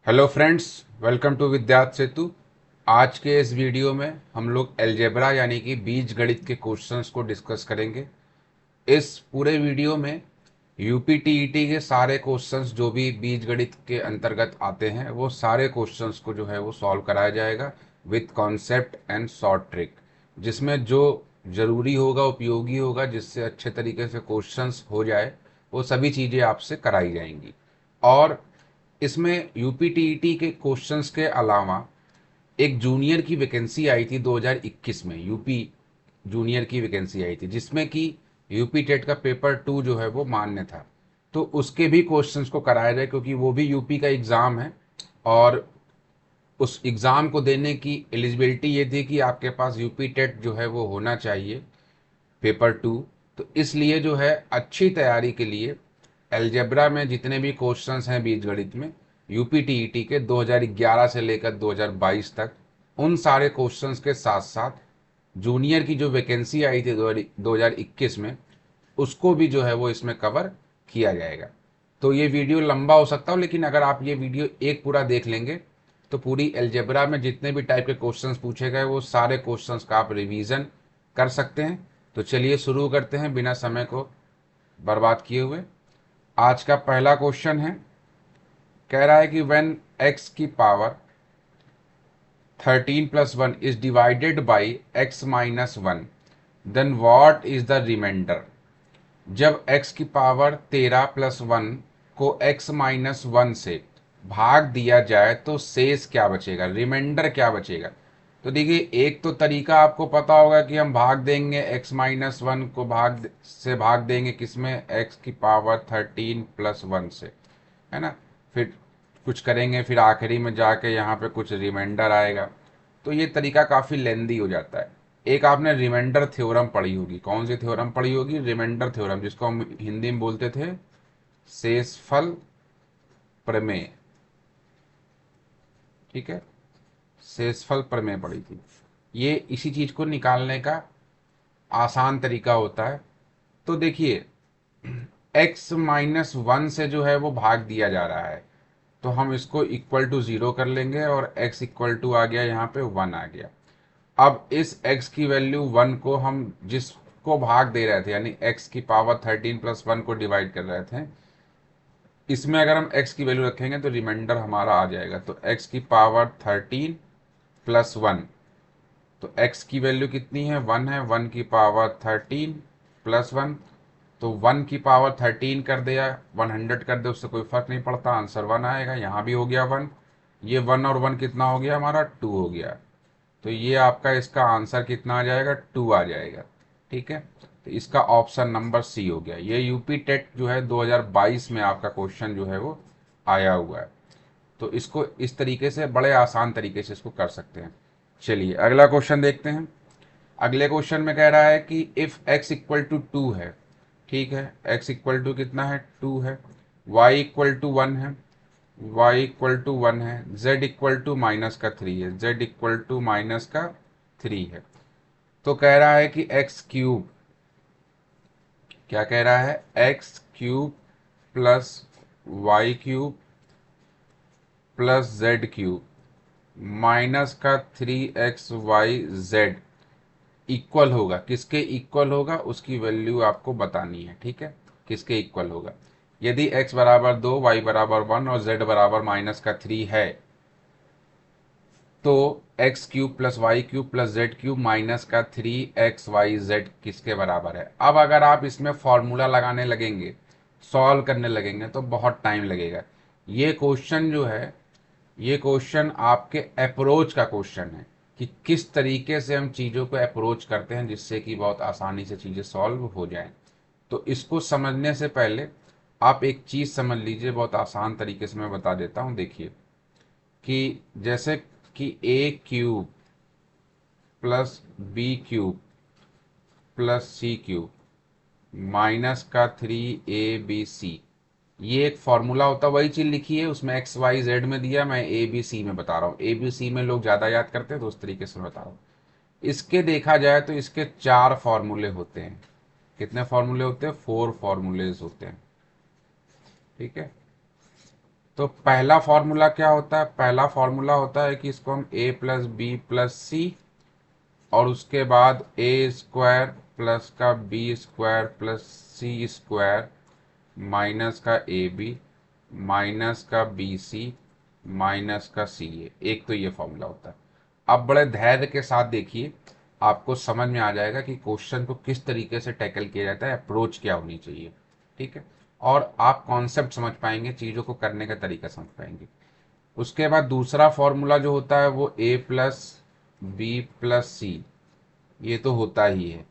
Hello friends, welcome to विद्यार्थ सेतु। आज के इस वीडियो में हम लोग अलजेब्रा यानी कि बीज गणित के क्वेश्चंस को डिस्कस करेंगे। इस पूरे वीडियो में यूपी टीईटी के सारे क्वेश्चंस जो भी बीज गणित के अंतर्गत आते हैं वो सारे क्वेश्चंस को जो है वो सॉल्व कराया जाएगा with concept and short trick, जिसमें जो ज़रूरी होगा, उपयोगी होगा, जिससे अच्छे तरीके से क्वेश्चंस हो जाए, वो सभी चीज़ें आपसे कराई जाएंगी। और इसमें यूपी टीईटी के क्वेश्चंस के अलावा एक जूनियर की वैकेंसी आई थी 2021 में। यूपी जूनियर की वैकेंसी आई थी जिसमें कि यूपी टेट का पेपर 2 जो है वो मान्य था। तो उसके भी क्वेश्चंस को कराया जाए, क्योंकि वो भी यूपी का एग्ज़ाम है। और उस एग्ज़ाम को देने की एलिजिबिलिटी ये थी कि आपके पास यूपी टेट जो है वो होना चाहिए, पेपर 2। तो इसलिए जो है अच्छी तैयारी के लिए अलजेब्रा में जितने भी क्वेश्चंस हैं बीजगणित में, यूपी टीईटी के 2011 से लेकर 2022 तक, उन सारे क्वेश्चंस के साथ साथ जूनियर की जो वैकेंसी आई थी 2021 में, उसको भी जो है वो इसमें कवर किया जाएगा। तो ये वीडियो लंबा हो सकता हो, लेकिन अगर आप ये वीडियो एक पूरा देख लेंगे तो पूरी अलजेब्रा में जितने भी टाइप के क्वेश्चंस पूछे गए वो सारे क्वेश्चंस का आप रिवीजन कर सकते हैं। तो चलिए शुरू करते हैं बिना समय को बर्बाद किए हुए। आज का पहला क्वेश्चन है, कह रहा है कि व्हेन x की power 13 plus 1 is divided by x minus 1, then what is the remainder. जब x की पावर 13 प्लस 1 को x माइनस 1 से भाग दिया जाए तो शेष क्या बचेगा, रिमाइंडर क्या बचेगा। तो देखिए, एक तो तरीका आपको पता होगा कि हम भाग देंगे x माइनस 1 को भाग देंगे किसमें, x की पावर 13 प्लस 1 से, है ना। फिर कुछ करेंगे, फिर आखिरी में जाके यहाँ पे कुछ रिमाइंडर आएगा। तो ये तरीका काफ़ी लेंदी हो जाता है। एक आपने रिमाइंडर थ्योरम पढ़ी होगी। कौन सी थ्योरम पढ़ी होगी? रिमाइंडर थ्योरम, जिसको हम हिंदी में बोलते थे शेषफल प्रमेय। ठीक है, शेषफल प्रमेय पढ़ी थी। ये इसी चीज को निकालने का आसान तरीका होता है। तो देखिए, x माइनस 1 से जो है वो भाग दिया जा रहा है, तो हम इसको इक्वल टू 0 कर लेंगे और x इक्वल टू आ गया, यहाँ पे 1 आ गया। अब इस x की वैल्यू 1 को हम जिसको भाग दे रहे थे, यानी x की पावर 13 प्लस 1 को डिवाइड कर रहे थे, इसमें अगर हम x की वैल्यू रखेंगे तो रिमाइंडर हमारा आ जाएगा। तो x की पावर 13 प्लस 1, तो x की वैल्यू कितनी है, 1 है। 1 की पावर 13 प्लस 1, तो 1 की पावर 13 कर दिया, 100 कर दे, उससे कोई फर्क नहीं पड़ता, आंसर 1 आएगा। यहाँ भी हो गया 1। ये 1 और 1 कितना हो गया हमारा, 2 हो गया। तो ये आपका इसका आंसर कितना आ जाएगा, 2 आ जाएगा। ठीक है, तो इसका ऑप्शन नंबर सी हो गया। ये यूपी टेट जो है 2022 में आपका क्वेश्चन जो है वो आया हुआ है। तो इसको इस तरीके से, बड़े आसान तरीके से इसको कर सकते हैं। चलिए अगला क्वेश्चन देखते हैं। अगले क्वेश्चन में कह रहा है कि इफ x इक्वल टू 2 है, ठीक है, x इक्वल टू कितना है, 2 है, y इक्वल टू 1 है, y इक्वल टू 1 है, z इक्वल टू माइनस का 3 है, z इक्वल टू माइनस का 3 है। तो कह रहा है कि एक्स क्यूब, क्या कह रहा है, x cube plus y cube plus z cube minus का 3xyz इक्वल होगा, किसके इक्वल होगा, उसकी वैल्यू आपको बतानी है। ठीक है, किसके इक्वल होगा। यदि x बराबर 2, y बराबर 1 और z बराबर माइनस का 3 है, तो x cube plus y cube plus z cube minus का 3xyz किसके बराबर है। अब अगर आप इसमें फॉर्मूला लगाने लगेंगे, सॉल्व करने लगेंगे, तो बहुत टाइम लगेगा। ये क्वेश्चन जो है, ये क्वेश्चन आपके अप्रोच का क्वेश्चन है कि किस तरीके से हम चीज़ों को अप्रोच करते हैं जिससे कि बहुत आसानी से चीज़ें सॉल्व हो जाएं। तो इसको समझने से पहले आप एक चीज़ समझ लीजिए, बहुत आसान तरीके से मैं बता देता हूँ। देखिए कि जैसे कि a cube plus b cube plus c cube minus का 3abc, ये एक फॉर्मूला होता है। वही चीज़ लिखी है उसमें, एक्स वाई जेड में दिया, मैं ए बी सी में बता रहा हूँ। ए बी सी में लोग ज़्यादा याद करते हैं, तो उस तरीके से मैं बता रहा हूँ। इसके देखा जाए तो इसके 4 फॉर्मूले होते हैं। कितने फॉर्मूले होते हैं, 4 फॉर्मूलेज होते हैं। ठीक है, तो पहला फॉर्मूला क्या होता है? पहला फॉर्मूला होता है कि इसको हम a plus B plus c और उसके बाद ए स्क्वायर प्लस का बी स्क्वायर प्लस सी स्क्वायर माइनस का ए बी माइनस का बी सी माइनस का सी ए। एक तो ये फॉर्मूला होता है। अब बड़े धैर्य के साथ देखिए, आपको समझ में आ जाएगा कि क्वेश्चन को किस तरीके से टैकल किया जाता है, अप्रोच क्या होनी चाहिए। ठीक है, और आप कॉन्सेप्ट समझ पाएंगे, चीज़ों को करने का तरीका समझ पाएंगे। उसके बाद दूसरा फॉर्मूला जो होता है वो ए प्लस बी प्लस सी, ये तो होता ही है।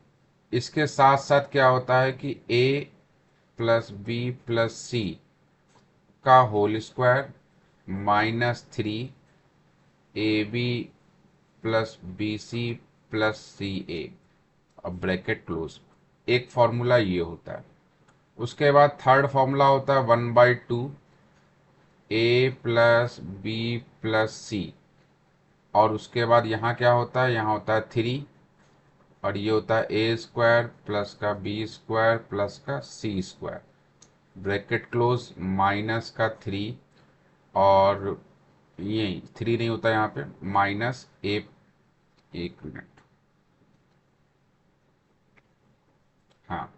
इसके साथ साथ क्या होता है कि a plus B plus c का whole square minus 3 a b plus b c plus c a, अब ब्रैकेट क्लोज। एक फॉर्मूला ये होता है। उसके बाद थर्ड फॉर्मूला होता है 1/2 ए प्लस बी प्लस सी, और उसके बाद यहाँ क्या होता है? यहाँ होता है 3 और ये होता है ए स्क्वायर प्लस का बी स्क्वायर प्लस का सी स्क्वायर, ब्रैकेट क्लोज, माइनस का 3 और ये 3 नहीं होता यहाँ पे, माइनस ए, एक मिनट, हाँ,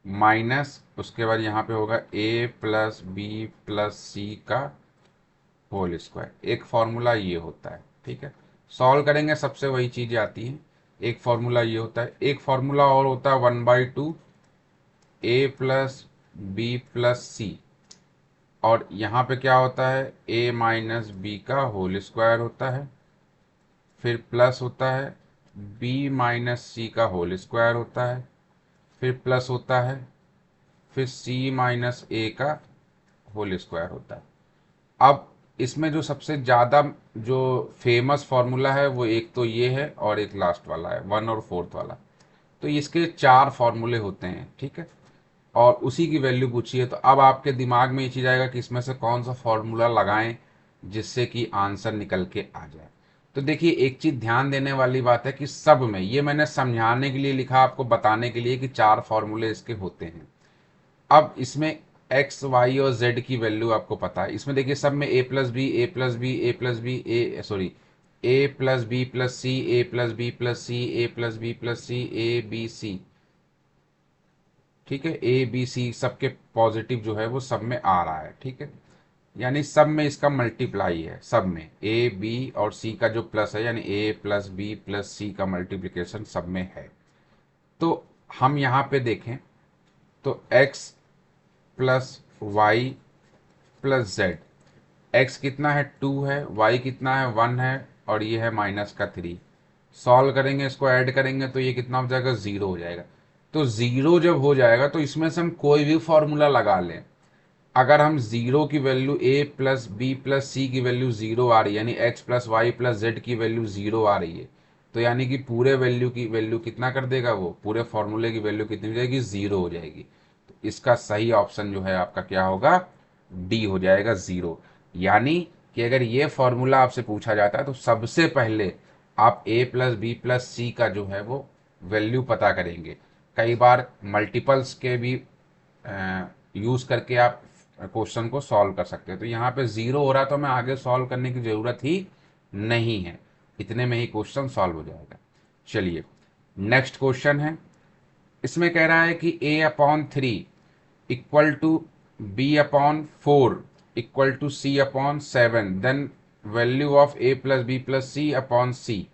माइनस उसके बाद यहाँ पे होगा ए प्लस बी प्लस सी का होल स्क्वायर। एक फॉर्मूला ये होता है। ठीक है, सॉल्व करेंगे सबसे वही चीज़ें आती हैं। एक फॉर्मूला ये होता है। एक फॉर्मूला और होता है 1/2 ए प्लस बी प्लस सी, और यहाँ पे क्या होता है? ए माइनस बी का होल स्क्वायर होता है, फिर प्लस होता है बी माइनस सी का होल स्क्वायर होता है, फिर प्लस होता है, फिर सी माइनस ए का होल स्क्वायर होता है। अब इसमें जो सबसे ज़्यादा जो फेमस फॉर्मूला है वो एक तो ये है और एक लास्ट वाला है, 1 और 4 वाला। तो इसके 4 फॉर्मूले होते हैं। ठीक है, और उसी की वैल्यू पूछी है। तो अब आपके दिमाग में ये चीज़ आएगा कि इसमें से कौन सा फॉर्मूला लगाएं जिससे कि आंसर निकल के आ जाए। तो देखिए, एक चीज़ ध्यान देने वाली बात है कि सब में, ये मैंने समझाने के लिए लिखा, आपको बताने के लिए कि 4 फॉर्मूले इसके होते हैं। अब इसमें एक्स वाई और जेड की वैल्यू आपको पता है। इसमें देखिए सब में a plus b a plus b a plus b a sorry a plus B plus c a plus B plus c a plus B plus c a b c. ठीक है, ए बी सी सबके पॉजिटिव जो है वो सब में आ रहा है। ठीक है, यानी सब में इसका मल्टीप्लाई है, सब में ए बी और सी का जो प्लस है, यानी ए प्लस बी प्लस सी का मल्टीप्लिकेशन सब में है। तो हम यहाँ पे देखें तो x plus y plus z, x कितना है 2 है, वाई कितना है 1 है, और ये है माइनस का 3। सॉल्व करेंगे, इसको ऐड करेंगे तो ये कितना हो जाएगा? 0 हो जाएगा। तो 0 जब हो जाएगा तो इसमें से हम कोई भी फॉर्मूला लगा लें। अगर हम 0 की value a plus B plus c की वैल्यू 0 आ रही है, यानी x plus y plus z की वैल्यू 0 आ रही है, तो यानी कि पूरे वैल्यू की वैल्यू कितना कर देगा? वो पूरे फॉर्मूले की वैल्यू कितनी हो जाएगी? 0 हो जाएगी। तो इसका सही ऑप्शन जो है आपका क्या होगा? डी हो जाएगा, 0। यानी कि अगर ये फॉर्मूला आपसे पूछा जाता है तो सबसे पहले आप ए प्लस बी प्लस सी का जो है वो वैल्यू पता करेंगे। कई बार मल्टीपल्स के भी यूज़ करके आप क्वेश्चन को सॉल्व कर सकते हैं। तो यहाँ पे 0 हो रहा तो हमें आगे सॉल्व करने की ज़रूरत ही नहीं है, इतने में ही क्वेश्चन सॉल्व हो जाएगा। चलिए, नेक्स्ट क्वेश्चन है। इसमें कह रहा है कि a/3 equal to b/4 equal to c/7, then value of a plus B plus C upon c.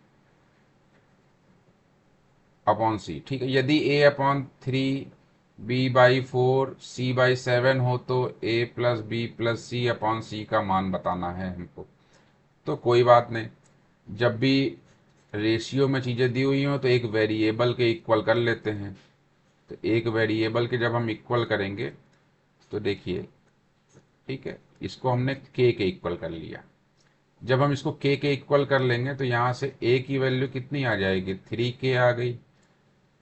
ठीक है, यदि a/3 b/4 c/7 हो तो a plus B plus C upon c का मान बताना है हमको। तो कोई बात नहीं, जब भी रेशियो में चीज़ें दी हुई हो तो एक वेरिएबल के इक्वल कर लेते हैं। तो एक वेरिएबल के जब हम इक्वल करेंगे तो देखिए, ठीक है, इसको हमने के इक्वल कर लिया। जब हम इसको के इक्वल कर लेंगे तो यहाँ से a की वैल्यू कितनी आ जाएगी? 3k आ गई।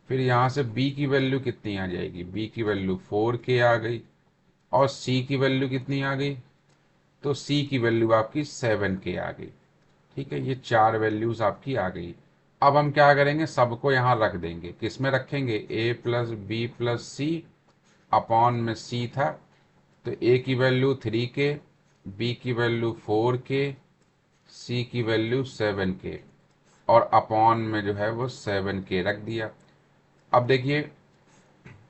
फिर यहाँ से b की वैल्यू कितनी आ जाएगी? b की वैल्यू 4k आ गई। और c की वैल्यू कितनी आ गई? तो c की वैल्यू आपकी 7k आ गई। ठीक है, ये 4 वैल्यूज आपकी आ गई। अब हम क्या करेंगे? सबको यहाँ रख देंगे। किस में रखेंगे? a plus B plus C upon में c था, तो a की वैल्यू 3k, बी की वैल्यू 4k, सी की वैल्यू 7k, और अपॉन में जो है वो 7k रख दिया। अब देखिए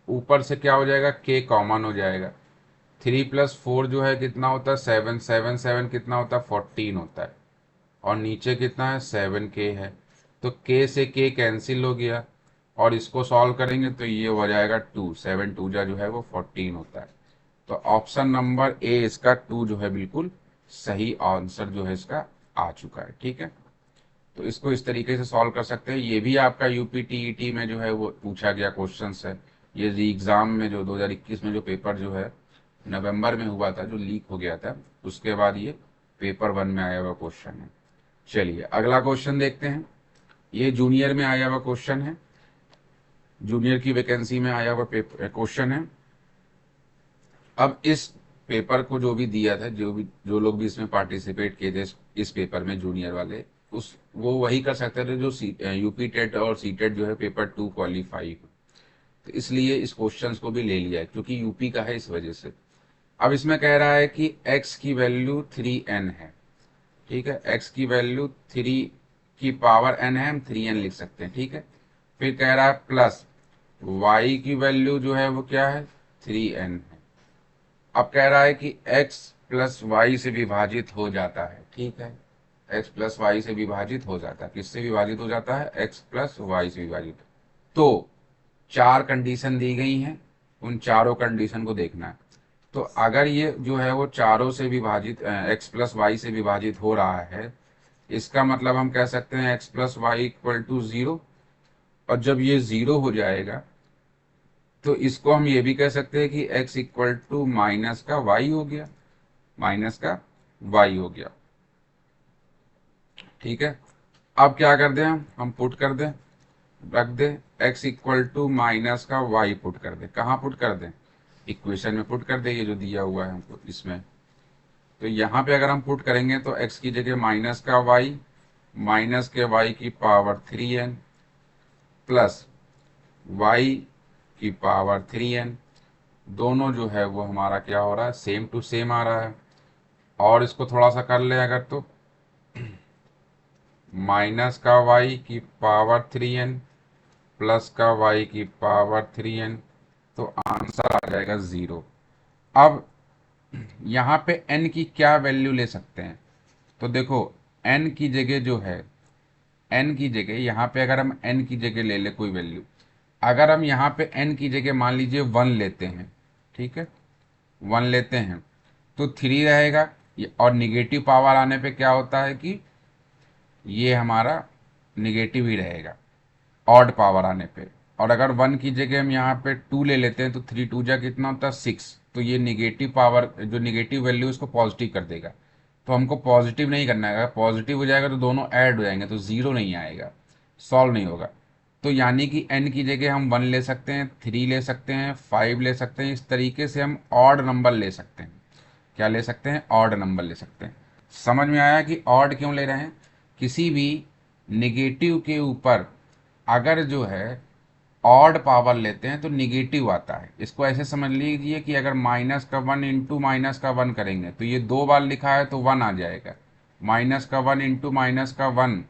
ऊपर से क्या हो जाएगा, k कॉमन हो जाएगा। 3 + 4 जो है कितना होता है, 7, 7 7 कितना होता है, 14 होता है। और नीचे कितना है, 7k है। तो k से k कैंसिल हो गया, और इसको सॉल्व करेंगे तो ये हो जाएगा 2, 7 2 जो है वो 14 होता है। तो ऑप्शन नंबर ए इसका 2 जो है बिल्कुल सही आंसर जो है इसका आ चुका है। ठीक है, तो इसको इस तरीके से सॉल्व कर सकते हैं। ये भी आपका यूपी टीईटी में जो है वो पूछा गया क्वेश्चन है। ये री एग्जाम में जो 2021 में जो पेपर जो है नवंबर में हुआ था, जो लीक हो गया था, उसके बाद ये पेपर 1 में आया हुआ क्वेश्चन है। चलिए अगला क्वेश्चन देखते हैं। ये जूनियर में आया हुआ क्वेश्चन है, जूनियर की वैकेंसी में आया हुआ क्वेश्चन है। अब इस पेपर को जो भी दिया था, जो लोग भी इसमें पार्टिसिपेट किए थे इस पेपर में, जूनियर वाले, उस वो वही कर सकते थे जो यूपी टेट और सी टेट जो है पेपर 2 क्वालिफाई हो। तो इसलिए इस क्वेश्चन को भी ले लिया है, क्योंकि यूपी का है इस वजह से। अब इसमें कह रहा है कि x की वैल्यू 3n है। ठीक है, x की वैल्यू 3 की पावर n है, हम 3n लिख सकते हैं। ठीक है, फिर कह रहा है प्लस y की वैल्यू जो है वो क्या है, 3n है। अब कह रहा है कि x प्लस वाई से विभाजित हो जाता है। ठीक है, x प्लस वाई से विभाजित हो जाता है। किससे विभाजित हो जाता है, x प्लस वाई से विभाजित। तो 4 कंडीशन दी गई हैं, उन चारों कंडीशन को देखना है। तो अगर ये जो है वो चारों से विभाजित, x प्लस वाई से विभाजित हो रहा है, इसका मतलब हम कह सकते हैं x plus y equal to 0। और जब ये 0 हो जाएगा तो इसको हम ये भी कह सकते हैं कि x इक्वल टू माइनस का y हो गया, माइनस का y हो गया। ठीक है, अब क्या कर दें, हम पुट कर दें, रख दें x इक्वल टू माइनस का y पुट कर दें। कहाँ पुट कर दें, इक्वेशन में पुट कर दें, ये जो दिया हुआ है हमको इसमें। तो यहाँ पे अगर हम पुट करेंगे तो x की जगह माइनस का y, माइनस के y की पावर 3n, प्लस y की पावर 3n, दोनों जो है वो हमारा क्या हो रहा है, सेम टू सेम आ रहा है। और इसको थोड़ा सा कर ले अगर, तो माइनस का y की पावर 3n प्लस का y की पावर 3n, तो आंसर आ जाएगा 0। अब यहाँ पे n की क्या वैल्यू ले सकते हैं, तो देखो n की जगह जो है, n की जगह यहाँ पे अगर हम n की जगह ले ले कोई वैल्यू, अगर हम यहाँ पे n की जगह मान लीजिए 1 लेते हैं, ठीक है 1 लेते हैं, तो 3 रहेगा। और निगेटिव पावर आने पे क्या होता है कि ये हमारा निगेटिव ही रहेगा ऑड पावर आने पे। और अगर 1 की जगह हम यहाँ पे 2 ले लेते हैं तो 3 2 जा कितना होता है, 6। तो ये निगेटिव पावर, जो निगेटिव वैल्यू उसको पॉजिटिव कर देगा। तो हमको पॉजिटिव नहीं करना है, अगर पॉजिटिव हो जाएगा तो दोनों ऐड हो जाएंगे, तो जीरो नहीं आएगा, सॉल्व नहीं होगा। तो यानी कि n की जगह हम 1 ले सकते हैं, 3 ले सकते हैं, 5 ले सकते हैं। इस तरीके से हम ऑड नंबर ले सकते हैं। क्या ले सकते हैं, ऑड नंबर ले सकते हैं। समझ में आया कि ऑड क्यों ले रहे हैं, किसी भी निगेटिव के ऊपर अगर जो है ऑड पावर लेते हैं तो निगेटिव आता है। इसको ऐसे समझ लीजिए कि अगर माइनस का 1 इंटू माइनस का 1 करेंगे तो ये 2 बार लिखा है तो 1 आ जाएगा। माइनस का 1 इंटू माइनस का 1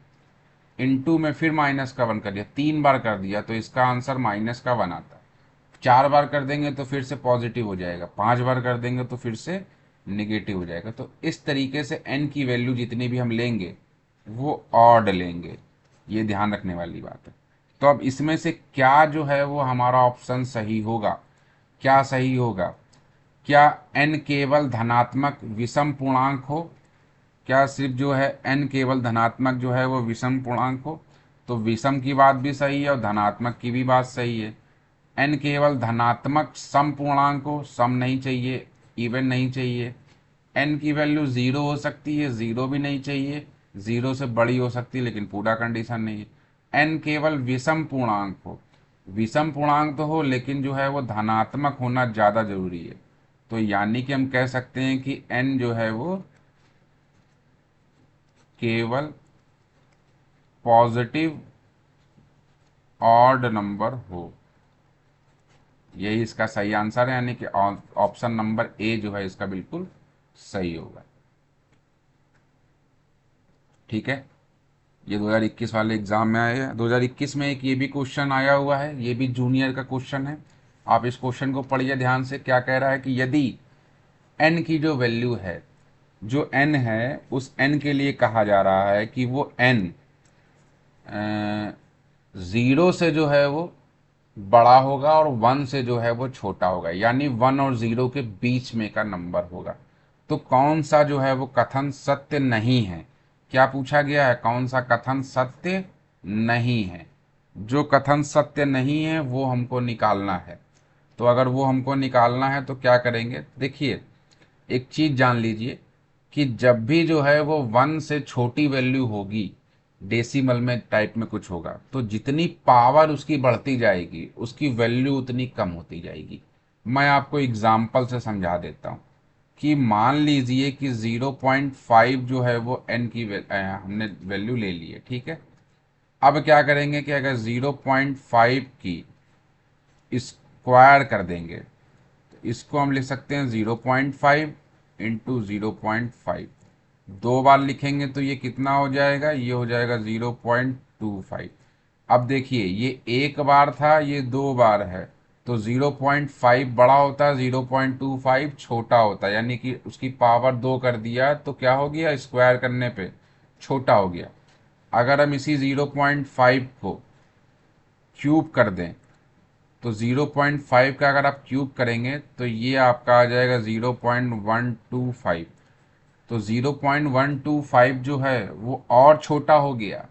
इंटू में फिर माइनस का 1 कर दिया, 3 बार कर दिया तो इसका आंसर माइनस का 1 आता है। 4 बार कर देंगे तो फिर से पॉजिटिव हो जाएगा, 5 बार कर देंगे तो फिर से निगेटिव हो जाएगा। तो इस तरीके से n की वैल्यू जितनी भी हम लेंगे वो ऑड लेंगे, ये ध्यान रखने वाली बात है। तो अब इसमें से क्या जो है वो हमारा ऑप्शन सही होगा, क्या सही होगा, क्या n केवल धनात्मक विषम पूर्णांक हो, क्या सिर्फ जो है n केवल धनात्मक जो है वो विषम पूर्णांक हो। तो विषम की बात भी सही है और धनात्मक की भी बात सही है। n केवल धनात्मक सम पूर्णांक हो, सम नहीं चाहिए, इवन नहीं चाहिए। n की वैल्यू 0 हो सकती है, 0 भी नहीं चाहिए, 0 से बड़ी हो सकती है लेकिन पूरा कंडीशन नहीं है। n केवल विषम पूर्णांक हो, विषम पूर्णांक तो हो लेकिन जो है वो धनात्मक होना ज़्यादा जरूरी है। तो यानी कि हम कह सकते हैं कि n जो है वो केवल पॉजिटिव ऑड नंबर हो। यही इसका सही आंसर है, यानी कि ऑप्शन नंबर ए जो है इसका बिल्कुल सही होगा। ठीक है, ये 2021 वाले एग्ज़ाम में आया है। 2021 में एक ये भी क्वेश्चन आया हुआ है, ये भी जूनियर का क्वेश्चन है। आप इस क्वेश्चन को पढ़िए ध्यान से। क्या कह रहा है कि यदि n की जो वैल्यू है, जो n है, उस n के लिए कहा जा रहा है कि वो n ज़ीरो से जो है वो बड़ा होगा और वन से जो है वो छोटा होगा, यानी वन और ज़ीरो के बीच में का नंबर होगा। तो कौन सा जो है वो कथन सत्य नहीं है? क्या पूछा गया है? कौन सा कथन सत्य नहीं है? जो कथन सत्य नहीं है वो हमको निकालना है। तो अगर वो हमको निकालना है तो क्या करेंगे? देखिए, एक चीज़ जान लीजिए कि जब भी जो है वो वन से छोटी वैल्यू होगी, डेसिमल में टाइप में कुछ होगा, तो जितनी पावर उसकी बढ़ती जाएगी उसकी वैल्यू उतनी कम होती जाएगी। मैं आपको एग्जाम्पल से समझा देता हूँ कि मान लीजिए कि 0.5 जो है वो n की हमने वैल्यू ले ली है, ठीक है। अब क्या करेंगे कि अगर 0.5 की स्क्वायर कर देंगे तो इसको हम लिख सकते हैं 0.5 इंटू 0.5। दो बार लिखेंगे तो ये कितना हो जाएगा? ये हो जाएगा 0.25। अब देखिए, ये एक बार था, ये दो बार है, तो 0.5 बड़ा होता है, 0.25 छोटा होता है, यानी कि उसकी पावर दो कर दिया तो क्या हो गया? स्क्वायर करने पे छोटा हो गया। अगर हम इसी 0.5 को क्यूब कर दें तो 0.5 का अगर आप क्यूब करेंगे तो ये आपका आ जाएगा 0.125। तो 0.125 जो है वो और छोटा हो गया।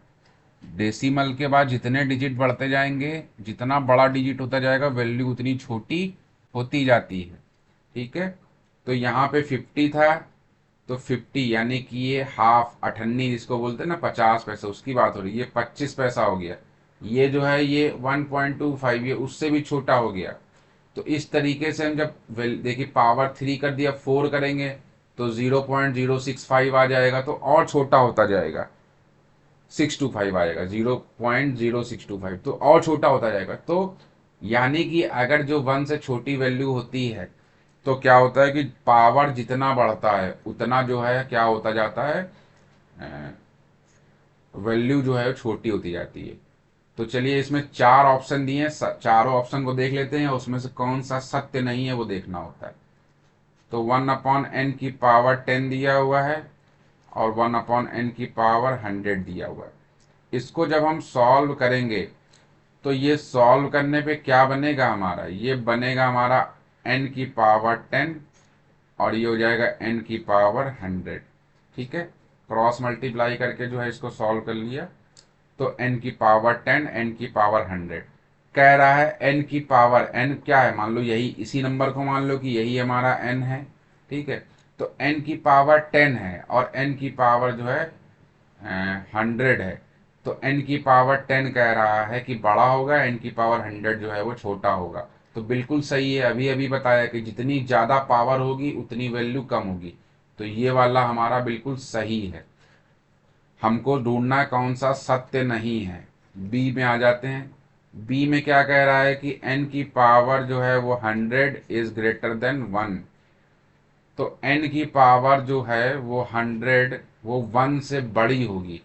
डेसिमल के बाद जितने डिजिट बढ़ते जाएंगे, जितना बड़ा डिजिट होता जाएगा, वैल्यू उतनी छोटी होती जाती है, ठीक है। तो यहाँ पे 50 था, तो 50 यानी कि ये हाफ, अठन्नी जिसको बोलते हैं ना, 50 पैसा, उसकी बात हो रही है। ये 25 पैसा हो गया। ये जो है ये 1.25, ये उससे भी छोटा हो गया। तो इस तरीके से हम जब देखिए पावर 3 कर दिया, 4 करेंगे तो 0.065 आ जाएगा, तो और छोटा होता जाएगा, 625 आएगा, 0.0625, तो और छोटा होता जाएगा। तो यानी कि अगर जो वन से छोटी वैल्यू होती है तो क्या होता है कि पावर जितना बढ़ता है उतना जो है क्या होता जाता है, वैल्यू जो है वो छोटी होती जाती है। तो चलिए, इसमें चार ऑप्शन दिए हैं, चारों ऑप्शन को देख लेते हैं, उसमें से कौन सा सत्य नहीं है वो देखना होता है। तो 1/n की पावर 10 दिया हुआ है और 1/n की पावर 100 दिया हुआ है। इसको जब हम सॉल्व करेंगे तो ये सॉल्व करने पे क्या बनेगा हमारा? ये बनेगा हमारा n की पावर 10 और ये हो जाएगा n की पावर 100, ठीक है। क्रॉस मल्टीप्लाई करके जो है इसको सॉल्व कर लिया, तो n की पावर 10, n की पावर 100। कह रहा है n की पावर, n क्या है? मान लो यही, इसी नंबर को मान लो कि यही हमारा n है, ठीक है। तो n की पावर 10 है और n की पावर जो है 100 है। तो n की पावर 10 कह रहा है कि बड़ा होगा, n की पावर 100 जो है वो छोटा होगा। तो बिल्कुल सही है, अभी अभी बताया कि जितनी ज़्यादा पावर होगी उतनी वैल्यू कम होगी। तो ये वाला हमारा बिल्कुल सही है। हमको ढूंढना कौन सा सत्य नहीं है। बी में आ जाते हैं। बी में क्या कह रहा है कि n की पावर जो है वो 100 इज ग्रेटर देन 1। तो n की पावर जो है वो 100, वो 1 से बड़ी होगी,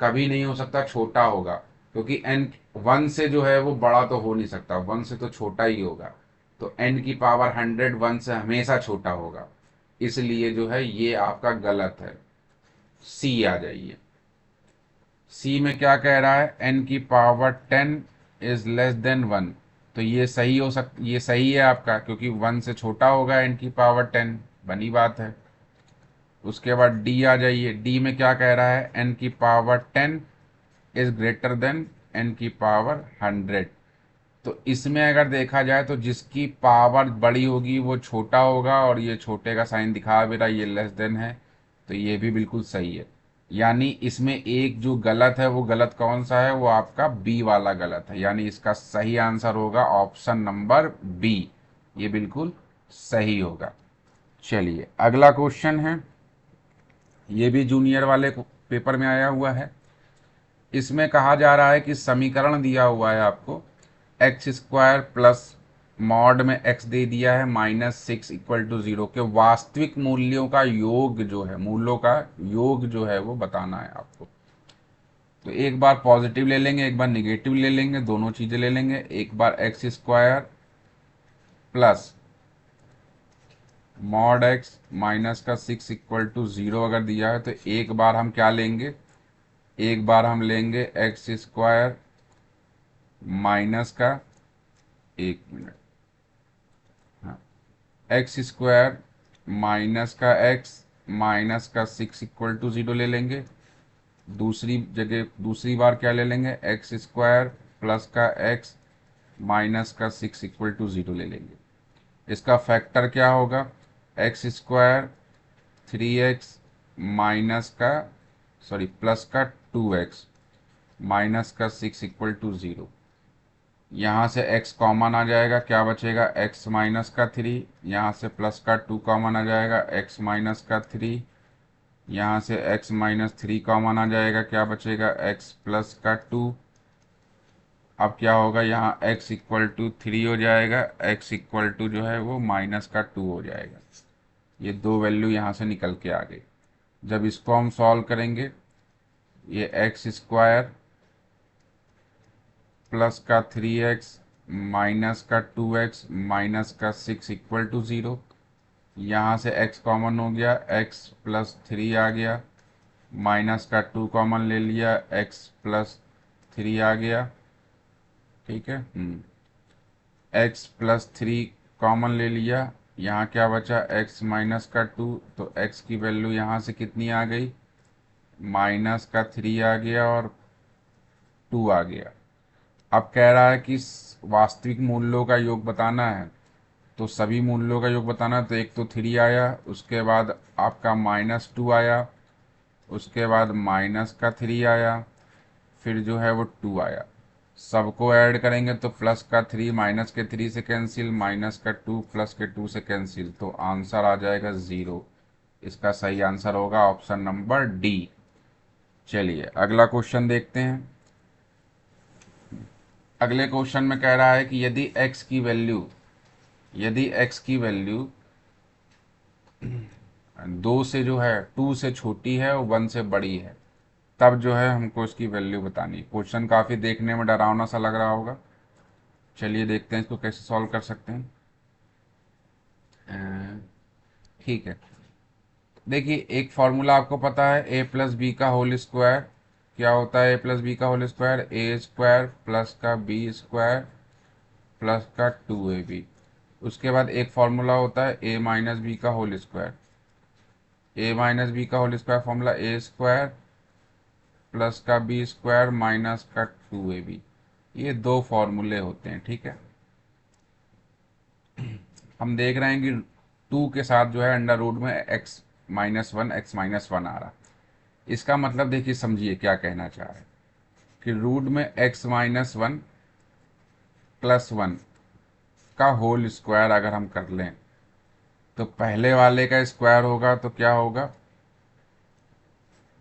कभी नहीं हो सकता छोटा होगा, क्योंकि n 1 से जो है वो बड़ा तो हो नहीं सकता, 1 से तो छोटा ही होगा। तो n की पावर 100 1 से हमेशा छोटा होगा, इसलिए जो है ये आपका गलत है। सी आ जाइए। सी में क्या कह रहा है? n की पावर 10 इज लेस देन 1। तो ये सही हो ये सही है आपका, क्योंकि 1 से छोटा होगा n की पावर 10, बनी बात है। उसके बाद डी आ जाइए। डी में क्या कह रहा है? n की power 10 is greater than n की पावर 100। तो इसमें अगर देखा जाए तो जिसकी पावर बड़ी होगी वो छोटा होगा, और ये छोटे का साइन दिखा भी रहा है, ये लेस देन है, तो ये भी बिल्कुल सही है। यानी इसमें एक जो गलत है वो गलत कौन सा है? वो आपका बी वाला गलत है, यानी इसका सही आंसर होगा ऑप्शन नंबर बी, ये बिल्कुल सही होगा। चलिए, अगला क्वेश्चन है, ये भी जूनियर वाले पेपर में आया हुआ है। इसमें कहा जा रहा है कि समीकरण दिया हुआ है आपको, x² प्लस मॉड में x दे दिया है -6 इक्वल टू 0 के वास्तविक मूल्यों का योग जो है, मूल्यों का योग जो है वो बताना है आपको। तो एक बार पॉजिटिव ले लेंगे, एक बार निगेटिव ले लेंगे, दोनों चीजें ले लेंगे। एक बार x square plus mod x minus का 6 इक्वल टू 0 अगर दिया है तो एक बार हम क्या लेंगे, एक बार हम लेंगे एक्स स्क्वायर माइनस का, एक मिनट, हाँ, एक्स स्क्वायर माइनस का एक्स माइनस का 6 इक्वल टू 0 ले लेंगे। दूसरी जगह दूसरी बार क्या ले लेंगे, एक्स स्क्वायर प्लस का एक्स माइनस का 6 इक्वल टू 0 ले लेंगे। इसका फैक्टर क्या होगा, एक्स स्क्वायर 3x माइनस का, सॉरी प्लस का 2x माइनस का 6 इक्वल टू 0। यहाँ से x कॉमन आ जाएगा, क्या बचेगा, x माइनस का 3, यहाँ से प्लस का 2 कॉमन आ जाएगा, x माइनस का 3, यहाँ से x माइनस 3 कॉमन आ जाएगा, क्या बचेगा, x प्लस का 2। अब क्या होगा, यहाँ x इक्वल टू 3 हो जाएगा, x इक्वल टू जो है वो माइनस का 2 हो जाएगा। ये दो वैल्यू यहाँ से निकल के आ गई। जब इसको हम सॉल्व करेंगे, ये एक्स स्क्वायर प्लस का 3x माइनस का 2x माइनस का 6 इक्वल टू 0। यहाँ से x कॉमन हो गया, x प्लस 3 आ गया, माइनस का 2 कॉमन ले लिया, x प्लस 3 आ गया, ठीक है। x प्लस 3 कॉमन ले लिया, यहाँ क्या बचा, x माइनस का 2, तो x की वैल्यू यहाँ से कितनी आ गई, माइनस का 3 आ गया और 2 आ गया। अब कह रहा है कि वास्तविक मूल्यों का योग बताना है, तो सभी मूल्यों का योग बताना है। तो एक तो 3 आया, उसके बाद आपका -2 आया, उसके बाद माइनस का 3 आया, फिर जो है वो 2 आया। सबको ऐड करेंगे तो प्लस का 3 माइनस के 3 से कैंसिल, माइनस का 2 प्लस के 2 से कैंसिल, तो आंसर आ जाएगा 0। इसका सही आंसर होगा ऑप्शन नंबर डी। चलिए अगला क्वेश्चन देखते हैं। अगले क्वेश्चन में कह रहा है कि यदि x की वैल्यू 2 से जो है 2 से छोटी है और 1 से बड़ी है, तब जो है हमको इसकी वैल्यू बतानी है। क्वेश्चन काफ़ी देखने में डरावना सा लग रहा होगा। चलिए देखते हैं इसको कैसे सॉल्व कर सकते हैं। ठीक है, देखिए एक फॉर्मूला आपको पता है, ए प्लस बी का होल स्क्वायर। क्या होता है ए प्लस बी का होल स्क्वायर, ए स्क्वायर प्लस का बी स्क्वायर प्लस का 2ab। उसके बाद एक फॉर्मूला होता है ए माइनस बी का होल स्क्वायर। ए माइनस बी का होल स्क्वायर फॉर्मूला ए स्क्वायर प्लस का बी स्क्वायर माइनस का 2ab। ये दो फॉर्मूले होते हैं, ठीक है। हम देख रहे हैं कि 2 के साथ जो है अंडर रूट में x-1 आ रहा। इसका मतलब देखिए, समझिए क्या कहना चाह रहे हैं कि रूट में x-1 प्लस 1 का होल स्क्वायर अगर हम कर लें तो पहले वाले का स्क्वायर होगा, तो क्या होगा,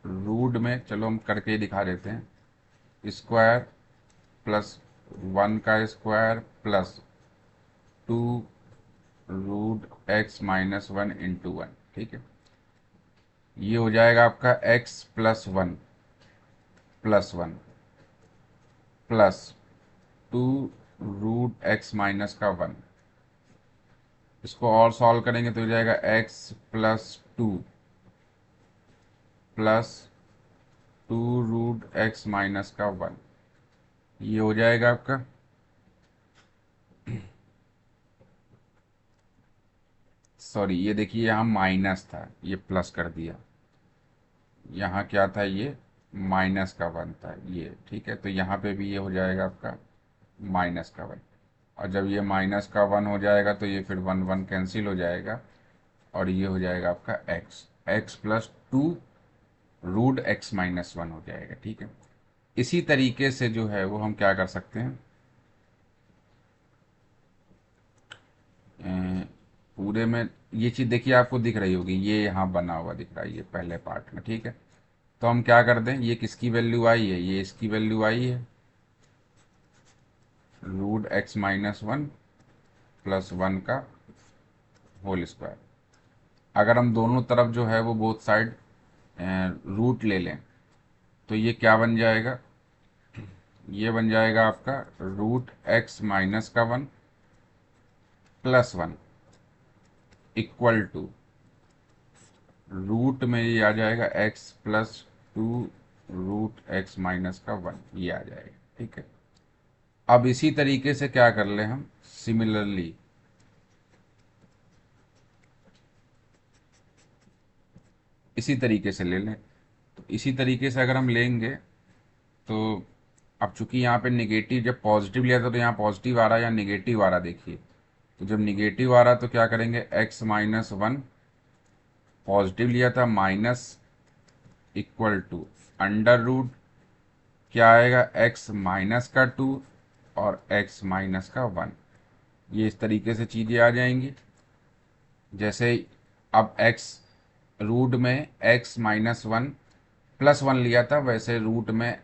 रूट में, चलो हम करके ही दिखा देते हैं, स्क्वायर प्लस 1 का स्क्वायर प्लस 2 रूट x-1 × 1, ठीक है। ये हो जाएगा आपका x plus 1 plus 2 root x-1। इसको और सॉल्व करेंगे तो हो जाएगा x plus 2 plus 2 root x-1। ये हो जाएगा आपका, सॉरी ये देखिए यहाँ माइनस था, ये प्लस कर दिया, यहाँ क्या था, ये माइनस का 1 था, ये ठीक है। तो यहाँ पे भी ये हो जाएगा आपका माइनस का 1। और जब ये माइनस का 1 हो जाएगा तो ये फिर 1 1 कैंसिल हो जाएगा और ये हो जाएगा आपका x प्लस 2 रूट x-1 हो जाएगा, ठीक है। इसी तरीके से जो है वो हम क्या कर सकते हैं, पूरे में ये चीज़ देखिए आपको दिख रही होगी, ये यहाँ बना हुआ दिख रहा है ये पहले पार्ट में, ठीक है। तो हम क्या कर दें, ये किसकी वैल्यू आई है, ये इसकी वैल्यू आई है, रूट x-1 प्लस 1 का होल स्क्वायर। अगर हम दोनों तरफ जो है वो बोथ साइड रूट ले लें तो ये क्या बन जाएगा, ये बन जाएगा आपका रूट एक्स माइनस का 1 प्लस 1 इक्वल टू रूट में ये आ जाएगा x plus 2 root x minus का 1, ये आ जाएगा। ठीक है, अब इसी तरीके से क्या कर ले हम, सिमिलरली इसी तरीके से ले लें। तो इसी तरीके से अगर हम लेंगे तो अब चूंकि यहाँ पे निगेटिव, जब पॉजिटिव लिया था तो यहाँ पॉजिटिव आ रहा है या निगेटिव आ रहा, देखिए तो जब निगेटिव आ रहा तो क्या करेंगे, एक्स माइनस 1 पॉजिटिव लिया था minus equal to under root क्या आएगा, एक्स माइनस का 2 और एक्स माइनस का 1। ये इस तरीके से चीज़ें आ जाएंगी। जैसे अब एक्स रूट में एक्स माइनस 1 प्लस 1 लिया था, वैसे रूट में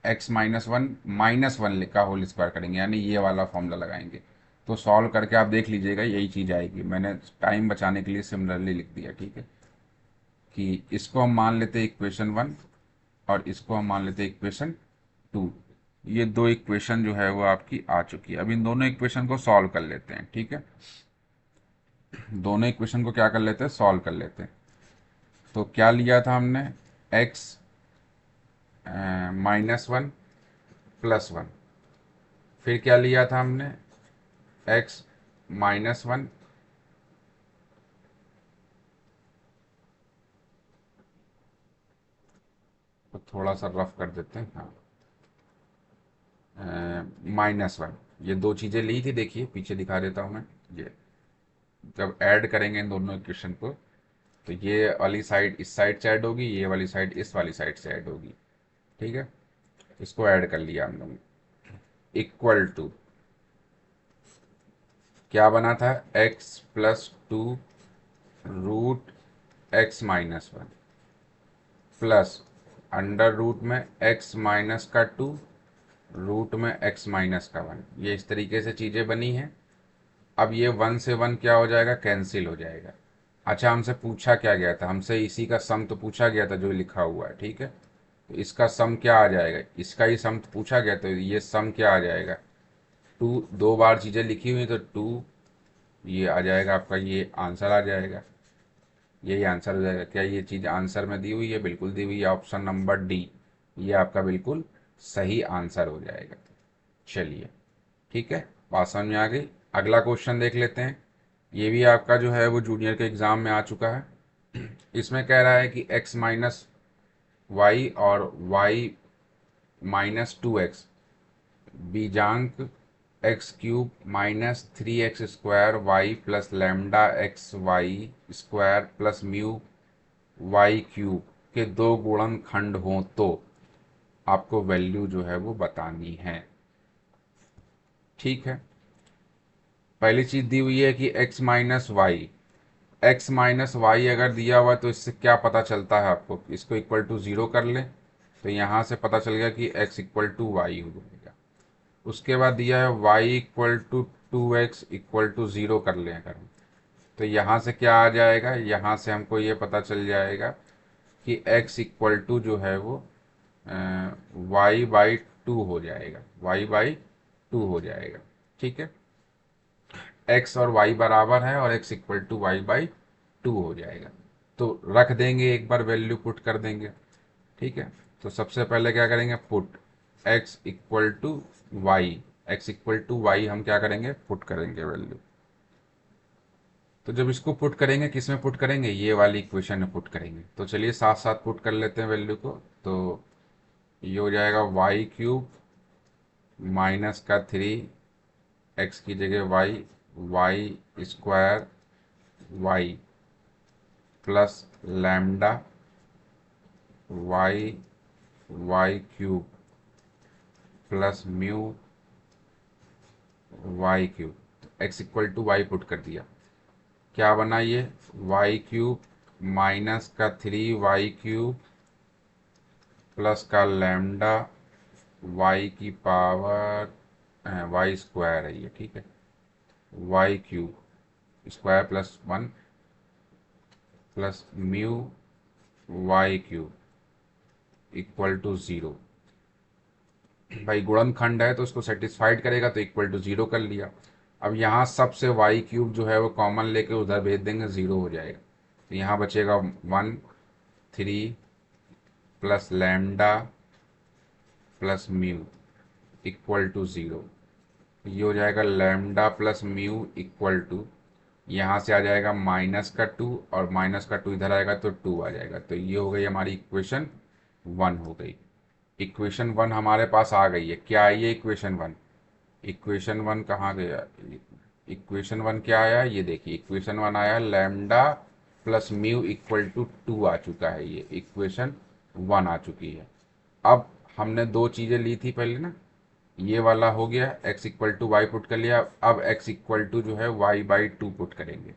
एक्स माइनस 1 का होल स्क्वायर करेंगे, यानी ये वाला फॉर्मूला लगाएंगे। तो सॉल्व करके आप देख लीजिएगा, यही चीज़ आएगी। मैंने टाइम बचाने के लिए सिमिलरली लिख दिया। ठीक है, कि इसको हम मान लेते हैं इक्वेशन 1 और इसको हम मान लेते हैं इक्वेशन 2। ये दो इक्वेशन जो है वो आपकी आ चुकी है। अब इन दोनों इक्वेशन को सॉल्व कर लेते हैं। ठीक है, दोनों इक्वेशन को क्या कर लेते हैं, सॉल्व कर लेते हैं। तो क्या लिया था हमने, एक्स माइनस 1 प्लस 1, फिर क्या लिया था हमने, एक्स माइनस 1 तो थोड़ा सा रफ कर देते हैं, हाँ -1। ये दो चीज़ें ली थी, देखिए पीछे दिखा देता हूँ मैं। ये जब ऐड करेंगे इन दोनों इक्वेशन को तो ये वाली साइड इस साइड से ऐड होगी, ये वाली साइड इस वाली साइड से ऐड होगी। ठीक है, इसको ऐड कर लिया हम लोग, इक्वल टू क्या बना था, x plus 2 root x minus 1 plus under root में एक्स माइनस का 2 रूट में एक्स माइनस का 1। ये इस तरीके से चीज़ें बनी हैं। अब ये 1 से 1 क्या हो जाएगा, कैंसिल हो जाएगा। अच्छा, हमसे पूछा क्या गया था, हमसे इसी का सम तो पूछा गया था जो लिखा हुआ है। ठीक है, तो इसका सम क्या आ जाएगा, इसका ही सम तो पूछा गया, तो ये सम क्या आ जाएगा, 2, दो बार चीज़ें लिखी हुई तो 2, ये आ जाएगा आपका, ये आंसर आ जाएगा, यही आंसर हो जाएगा। क्या ये चीज़ आंसर में दी हुई है, बिल्कुल दी हुई है, ऑप्शन नंबर डी ये आपका बिल्कुल सही आंसर हो जाएगा। चलिए ठीक है, बात समझ में आ गई। अगला क्वेश्चन देख लेते हैं। ये भी आपका जो है वो जूनियर के एग्ज़ाम में आ चुका है। इसमें कह रहा है कि x माइनस वाई और y माइनस 2x बीजांक x cube minus 3x square y plus lambda x y square plus mu y cube के दो गुणनखंड हों तो आपको वैल्यू जो है वो बतानी है। ठीक है, पहली चीज़ दी हुई है कि एक्स माइनस वाई अगर दिया हुआ तो इससे क्या पता चलता है आपको, इसको इक्वल टू 0 कर लें तो यहाँ से पता चल गया कि x इक्वल टू वाई हो जाएगा। उसके बाद दिया है y equal to 2x equal to 0 कर लें अगर, तो यहाँ से क्या आ जाएगा, यहाँ से हमको ये पता चल जाएगा कि x इक्वल टू जो है वो y/2 हो जाएगा, y/2 हो जाएगा। ठीक है, x और y बराबर है और x इक्वल टू y/2 हो जाएगा। तो रख देंगे, एक बार वैल्यू पुट कर देंगे। ठीक है, तो सबसे पहले क्या करेंगे, put x equal to y, x equal to y हम क्या करेंगे, पुट करेंगे वैल्यू। तो जब इसको पुट करेंगे, किस में पुट करेंगे, ये वाली इक्वेशन में पुट करेंगे। तो चलिए साथ साथ पुट कर लेते हैं वैल्यू को। तो ये हो जाएगा वाई क्यूब माइनस का 3 एक्स की जगह y, y square y plus lambda y y cube plus mu y cube. X equal to y put कर दिया, क्या बना ये, वाई क्यूब माइनस का 3 वाई क्यूब प्लस का लैम्डा वाई की पावर वाई स्क्वायर है ये। ठीक है, y cube square plus 1 plus mu y cube equal to 0। भाई गुणनखंड है तो उसको सेटिस्फाइड करेगा तो इक्वल टू 0 कर लिया। अब यहाँ सबसे वाई क्यूब जो है वो कॉमन लेके उधर भेज देंगे, 0 हो जाएगा। तो यहाँ बचेगा 1 3 plus lambda plus mu equal to 0। ये हो जाएगा lambda plus mu equal to, यहाँ से आ जाएगा -2 और -2 इधर आएगा तो 2 आ जाएगा। तो ये हो गई हमारी इक्वेशन 1 हो गई। इक्वेशन 1 हमारे पास आ गई है। क्या आई है इक्वेशन 1? इक्वेशन 1 कहाँ गया? इक्वेशन 1 क्या आया? ये देखिए इक्वेशन 1 आया lambda plus mu equal to 2 आ चुका है। ये इक्वेशन 1 आ चुकी है। अब हमने दो चीज़ें ली थी पहले ना, ये वाला हो गया, x equal to y put कर लिया। अब x इक्वल टू जो है y/2 पुट करेंगे।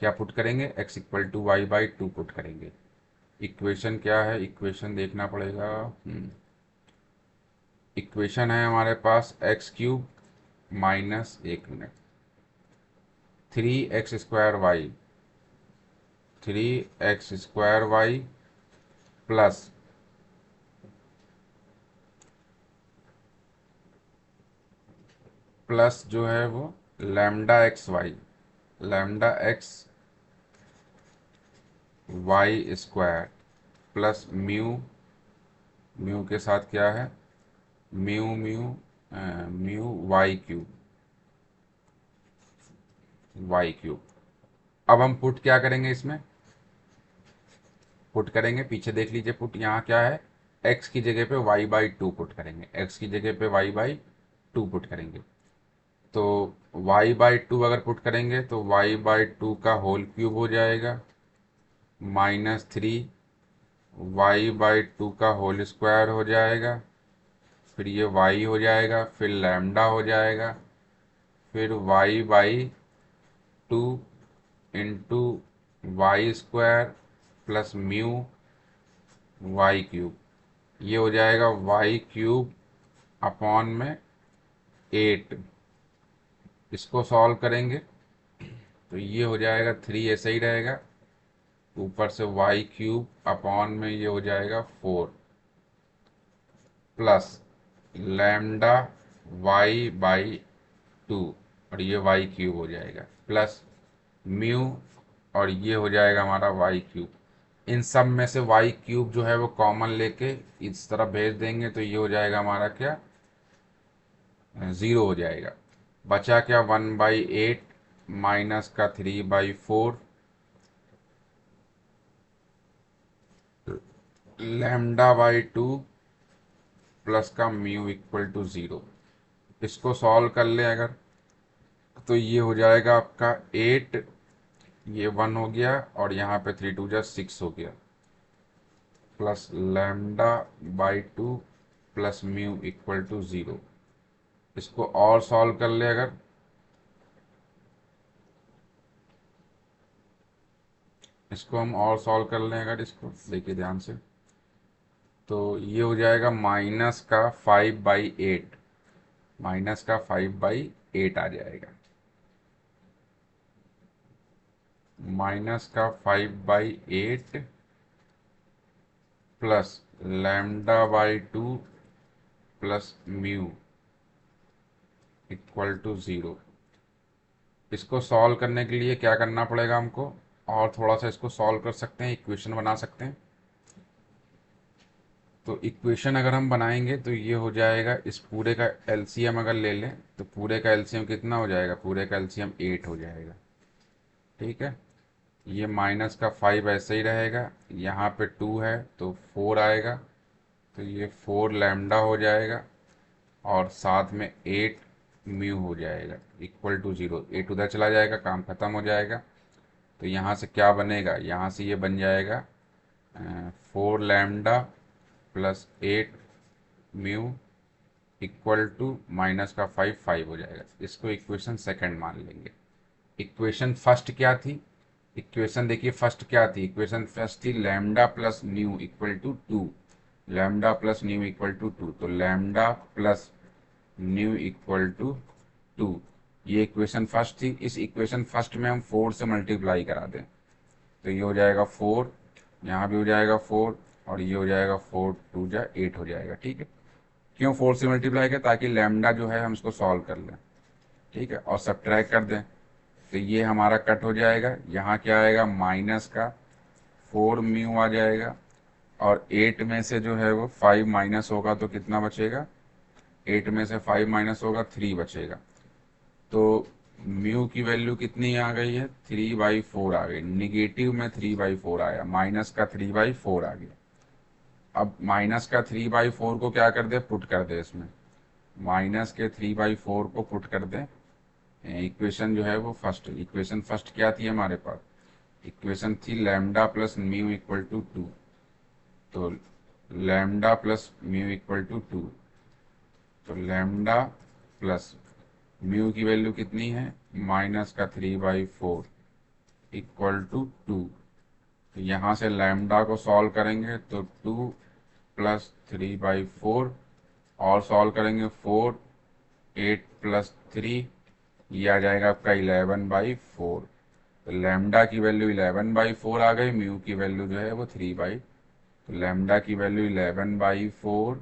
क्या पुट करेंगे? x equal to y/2 put करेंगे। इक्वेशन क्या है? इक्वेशन देखना पड़ेगा। इक्वेशन है हमारे पास एक्स क्यूब माइनस, एक minute, 3x² y, 3x² y plus जो है वो lambda x y, lambda x y square plus mu, mu के साथ क्या है? Mu mu mu y cube. अब हम पुट क्या करेंगे इसमें? पुट करेंगे, पीछे देख लीजिए पुट यहाँ क्या है, x की जगह पे y/2 पुट करेंगे। x की जगह पे y/2 पुट करेंगे। तो y/2 अगर पुट करेंगे तो y/2 का होल क्यूब हो जाएगा, -3 y/2 का होल स्क्वायर हो जाएगा, फिर ये y हो जाएगा, फिर लैम्डा हो जाएगा, फिर y/2 into y square plus mu y cube. ये हो जाएगा वाई क्यूब अपॉन में 8। इसको सॉल्व करेंगे तो ये हो जाएगा 3, ऐसा ही रहेगा। ऊपर से वाई क्यूब अपॉन में ये हो जाएगा 4 प्लस लैम्डा y/2 और ये वाई क्यूब हो जाएगा प्लस म्यू और ये हो जाएगा हमारा वाई क्यूब। इन सब में से वाई क्यूब जो है वो कॉमन लेके इस तरफ भेज देंगे तो ये हो जाएगा हमारा क्या? 0 हो जाएगा। बचा क्या? 1/8 माइनस का 3/4 λ/2 प्लस का म्यू इक्वल टू 0। इसको सॉल्व कर ले अगर तो ये हो जाएगा आपका 8, ये 1 हो गया और यहाँ पे 3×2=6 हो गया, plus λ/2 plus mu equal to 0। इसको और सॉल्व कर ले अगर, इसको हम और सॉल्व कर लें अगर, इसको देखिए ध्यान से, तो ये हो जाएगा -5/8, -5/8 आ जाएगा, -5/8 plus λ/2 plus mu equal to 0। इसको सॉल्व करने के लिए क्या करना पड़ेगा हमको? और थोड़ा सा इसको सॉल्व कर सकते हैं, इक्वेशन बना सकते हैं। तो इक्वेशन अगर हम बनाएंगे तो ये हो जाएगा, इस पूरे का एलसीएम अगर ले लें तो पूरे का एलसीएम कितना हो जाएगा? पूरे का एलसीएम 8 हो जाएगा। ठीक है, ये -5 ऐसे ही रहेगा, यहाँ पे 2 है तो 4 आएगा, तो ये 4 लैम्डा हो जाएगा और साथ में 8 म्यू हो जाएगा इक्वल टू 0। 8 उधर चला जाएगा, काम खत्म हो जाएगा। तो यहाँ से क्या बनेगा? यहाँ से ये बन जाएगा 4 lambda plus 8 mu equal to -5 5 हो जाएगा। इसको इक्वेशन सेकंड मान लेंगे। इक्वेशन फर्स्ट क्या थी? इक्वेशन देखिए फर्स्ट क्या थी? इक्वेशन फर्स्ट थी lambda plus mu equal to 2, lambda plus mu equal to 2। तो lambda plus mu equal to 2 ये इक्वेशन फर्स्ट थी, इस इक्वेशन फर्स्ट में हम 4 से मल्टीप्लाई करा दें तो ये हो जाएगा 4, यहाँ भी हो जाएगा 4, और ये हो जाएगा 4 2 जा 8 हो जाएगा। ठीक है, क्यों 4 से मल्टीप्लाई किया, ताकि लैम्डा जो है हम इसको सॉल्व कर लें। ठीक है, और सब्ट्रैक्ट कर दें तो ये हमारा कट हो जाएगा, यहाँ क्या आएगा माइनस का 4 म्यू आ जाएगा, और 8 में से जो है वो 5 माइनस होगा तो कितना बचेगा, 8 में से 5 माइनस होगा 3 बचेगा। तो म्यू की वैल्यू कितनी आ गई है, 3/4 आ गई। निगेटिव में 3/4 आया, माइनस का 3/4 आ गया। अब माइनस का 3/4 को क्या कर दे, पुट कर दे इसमें, माइनस के 3/4 को पुट कर दे। इक्वेशन जो है वो फर्स्ट, इक्वेशन फर्स्ट क्या थी हमारे पास, इक्वेशन थी lambda plus mu equal to 2। तो lambda plus mu equal to 2, तो लैम्डा प्लस म्यू की वैल्यू कितनी है, माइनस का 3/4 इक्वल टू 2। तो यहाँ से लैम्डा को सॉल्व करेंगे तो 2 प्लस 3/4, और सॉल्व करेंगे 4, 8 प्लस 3, ये आ जाएगा आपका 11/4। तो लैम्डा की वैल्यू 11/4 आ गई, म्यू की वैल्यू जो है वो 3/, तो लैम्डा की वैल्यू 11/4,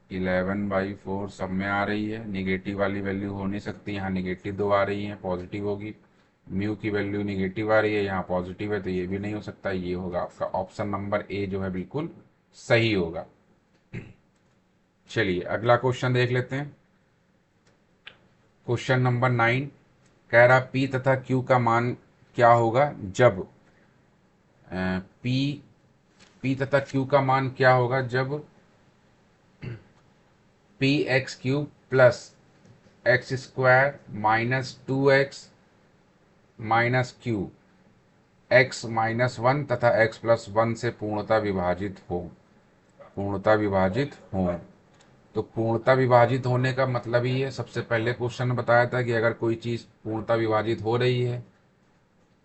11/4 सब में आ रही है। निगेटिव वाली वैल्यू हो नहीं सकती, यहाँ निगेटिव 2 आ रही है, पॉजिटिव होगी। म्यू की वैल्यू निगेटिव आ रही है, यहाँ पॉजिटिव है, तो ये भी नहीं हो सकता। ये होगा आपका ऑप्शन नंबर ए जो है बिल्कुल सही होगा। चलिए अगला क्वेश्चन देख लेते हैं। क्वेश्चन नंबर 9 कह रहा पी तथा क्यू का मान क्या होगा जब पी पी तथा क्यू का मान क्या होगा जब P x cube plus x square minus 2x minus Q x minus 1 तथा x प्लस 1 से पूर्णतः विभाजित हो, पूर्णतः विभाजित हो। तो पूर्णतः विभाजित होने का मतलब ही है, सबसे पहले क्वेश्चन में बताया था कि अगर कोई चीज़ पूर्णतः विभाजित हो रही है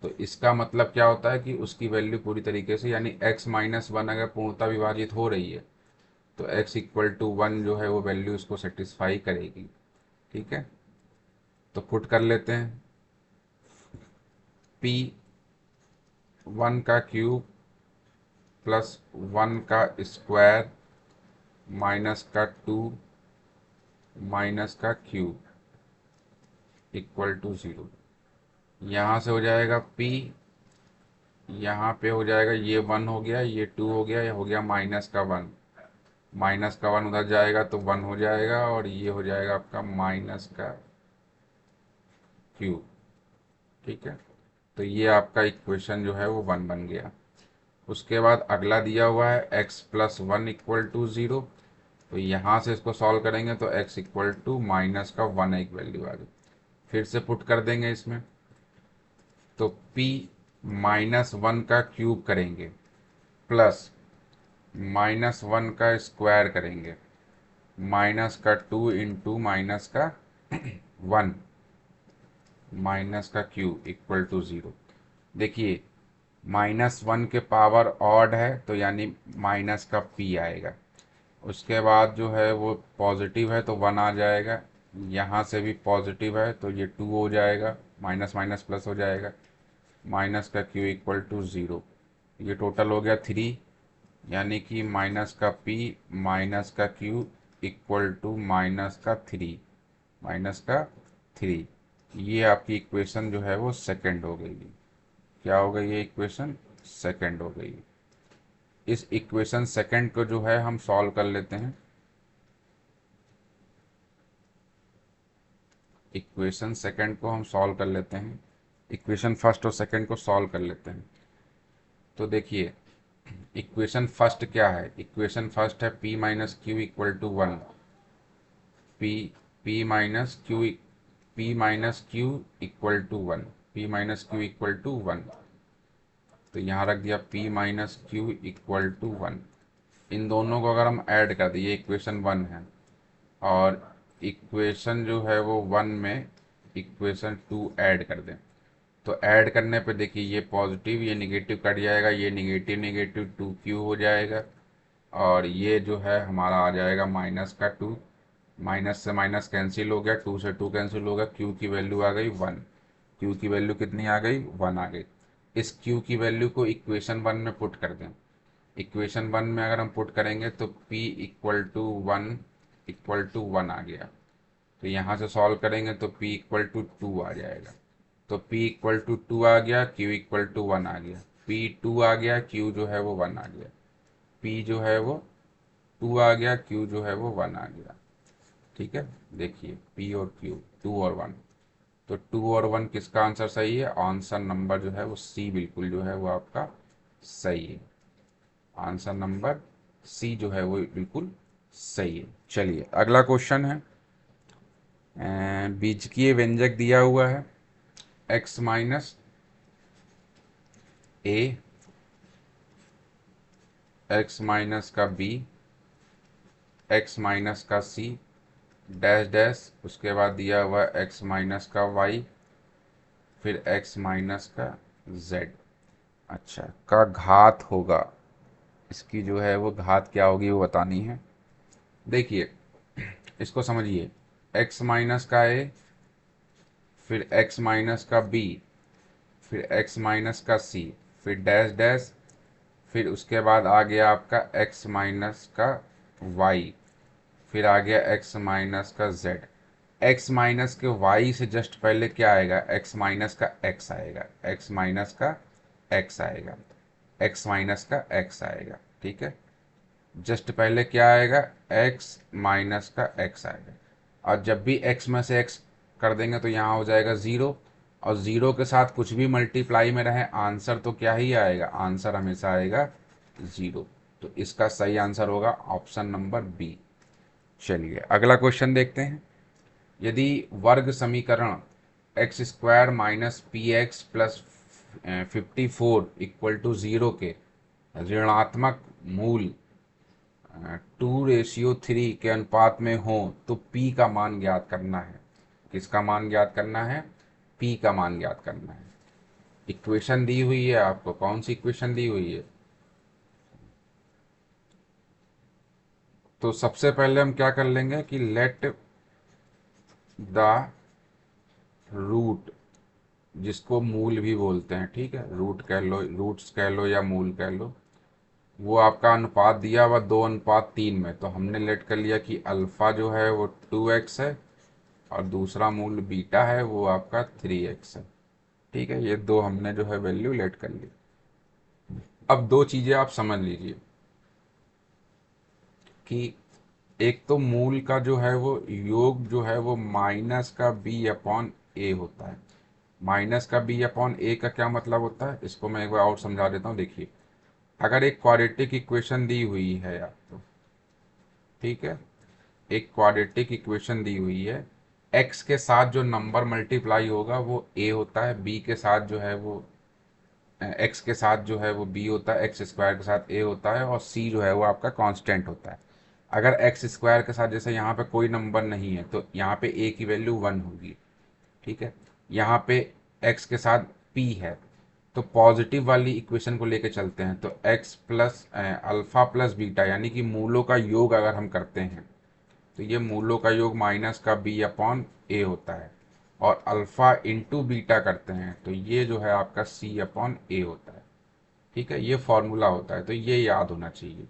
तो इसका मतलब क्या होता है कि उसकी वैल्यू पूरी तरीके से, यानी x-1 अगर पूर्णतः विभाजित हो रही है तो x इक्वल टू 1 जो है वो वैल्यू उसको सेटिस्फाई करेगी। ठीक है, तो पुट कर लेते हैं, p1 का क्यूब प्लस 1 का स्क्वायर माइनस का 2 माइनस का क्यूब इक्वल टू 0। यहाँ से हो जाएगा p, यहाँ पे हो जाएगा ये 1 हो गया, ये 2 हो गया, ये हो गया माइनस का 1, माइनस का 1 उधर जाएगा तो 1 हो जाएगा, और ये हो जाएगा आपका माइनस का क्यूब। ठीक है, तो ये आपका इक्वेशन जो है वो 1 बन गया। उसके बाद अगला दिया हुआ है x प्लस 1 इक्वल टू 0। तो यहाँ से इसको सॉल्व करेंगे तो x इक्वल टू माइनस का 1 एक वैल्यू आ गई, फिर से पुट कर देंगे इसमें, तो p माइनस 1 का क्यूब करेंगे प्लस माइनस 1 का स्क्वायर करेंगे माइनस का 2 इंटू माइनस का 1 माइनस का क्यूब इक्वल टू 0। देखिए -1 के पावर ऑड है तो यानी माइनस का p आएगा, उसके बाद जो है वो पॉजिटिव है तो 1 आ जाएगा, यहाँ से भी पॉजिटिव है तो ये 2 हो जाएगा, माइनस माइनस प्लस हो जाएगा, माइनस का q इक्वल टू 0। ये टोटल हो गया 3, यानी कि माइनस का p माइनस का q इक्वल टू माइनस का 3, माइनस का 3। ये आपकी इक्वेशन जो है वो सेकंड हो गई। क्या हो गई, ये इक्वेशन सेकंड हो गई। इस इक्वेशन सेकंड को जो है हम सॉल्व कर लेते हैं। इक्वेशन सेकंड को हम सॉल्व कर लेते हैं, इक्वेशन फर्स्ट और सेकंड को सॉल्व कर लेते हैं। तो देखिए इक्वेशन फर्स्ट क्या है, इक्वेशन फर्स्ट है p minus q equal to 1, p minus q, p minus q equal to 1, p minus q equal to 1। तो यहाँ रख दिया p minus q equal to 1। इन दोनों को अगर हम ऐड कर दें, ये इक्वेशन 1 है, और इक्वेशन जो है वो 1 में इक्वेशन 2 ऐड कर दें, तो ऐड करने पे देखिए ये पॉजिटिव ये निगेटिव कट जाएगा, ये निगेटिव निगेटिव 2q हो जाएगा, और ये जो है हमारा आ जाएगा माइनस का 2, माइनस से माइनस कैंसिल हो गया, 2 से 2 कैंसिल हो गया, क्यू की वैल्यू आ गई 1। क्यू की वैल्यू कितनी आ गई? 1 आ गई। इस क्यू की वैल्यू को इक्वेशन 1 में पुट कर दें। इक्वेशन 1 में अगर हम पुट करेंगे तो p इक्वल टू 1 आ गया। तो यहाँ से सॉल्व करेंगे तो p इक्वल टू 2 आ जाएगा। तो p इक्वल टू 2 आ गया, q इक्वल टू 1 आ गया। p 2 आ गया, q जो है वो 1 आ गया। p जो है वो 2 आ गया, q जो है वो 1 आ गया। ठीक है, देखिए p और q, 2 और 1। तो 2 और 1 किसका आंसर सही है? आंसर नंबर जो है वो सी बिल्कुल जो है वो आपका सही है। आंसर नंबर सी जो है वो बिल्कुल सही है। चलिए अगला क्वेश्चन है। बीजकीय व्यंजक दिया हुआ है x माइनस ए, एक्स माइनस का बी, एक्स माइनस का सी, डैश डैश, उसके बाद दिया हुआ है एक्स माइनस का वाई, फिर एक्स माइनस का जेड। अच्छा, का घात होगा। इसकी जो है वो घात क्या होगी वो बतानी है। देखिए इसको समझिए, x माइनस का ए, फिर x माइनस का बी, फिर x माइनस का सी, फिर डैश डैश, फिर उसके बाद आ गया आपका x माइनस का y, फिर आ गया x माइनस का z। x माइनस के y से जस्ट पहले क्या आएगा? x माइनस का x आएगा, x माइनस का x आएगा, x माइनस का x आएगा। ठीक है, जस्ट पहले क्या आएगा? x माइनस का x आएगा। और जब भी x में से x कर देंगे तो यहाँ हो जाएगा 0, और 0 के साथ कुछ भी मल्टीप्लाई में रहे आंसर तो क्या ही आएगा? आंसर हमेशा आएगा 0। तो इसका सही आंसर होगा ऑप्शन नंबर बी। चलिए अगला क्वेश्चन देखते हैं। यदि वर्ग समीकरण x square minus p x plus 54 equal to 0 के ऋणात्मक मूल 2:3 के अनुपात में हो तो p का मान ज्ञात करना है। किसका मान ज्ञात करना है? p का मान ज्ञात करना है। इक्वेशन दी हुई है आपको, कौन सी इक्वेशन दी हुई है? तो सबसे पहले हम क्या कर लेंगे कि लेट द रूट, जिसको मूल भी बोलते हैं, ठीक है, रूट कह लो, रूट्स कह लो या मूल कह लो, वो आपका अनुपात दिया हुआ 2:3 में। तो हमने लेट कर लिया कि अल्फा जो है वो 2x है और दूसरा मूल बीटा है वो आपका 3x है। ठीक है, ये दो हमने जो है वैल्यू लेट कर ली। अब दो चीजें आप समझ लीजिए कि एक तो मूल का जो है वो योग जो है वो माइनस का बी अपॉन ए होता है। माइनस का बी अपॉन ए का क्या मतलब होता है, इसको मैं एक बार और समझा देता हूँ। देखिए, अगर एक क्वाड्रेटिक इक्वेशन दी हुई है आपको, ठीक है, एक क्वाड्रेटिक इक्वेशन दी हुई है, एक्स के साथ जो नंबर मल्टीप्लाई होगा वो ए होता है, बी के साथ जो है वो एक्स के साथ जो है वो बी होता है, एक्स स्क्वायर के साथ ए होता है, और सी जो है वो आपका कांस्टेंट होता है। अगर एक्स स्क्वायर के साथ जैसे यहाँ पे कोई नंबर नहीं है तो यहाँ पे ए की वैल्यू 1 होगी। ठीक है, यहाँ पे एक्स के साथ पी है, तो पॉजिटिव वाली इक्वेशन को लेके चलते हैं। तो x plus alpha plus beta, यानी कि मूलों का योग अगर हम करते हैं तो ये मूलों का योग माइनस का बी अपॉन ए होता है, और अल्फा इंटू बीटा करते हैं तो ये जो है आपका सी अपॉन ए होता है। ठीक है, ये फॉर्मूला होता है, तो ये याद होना चाहिए।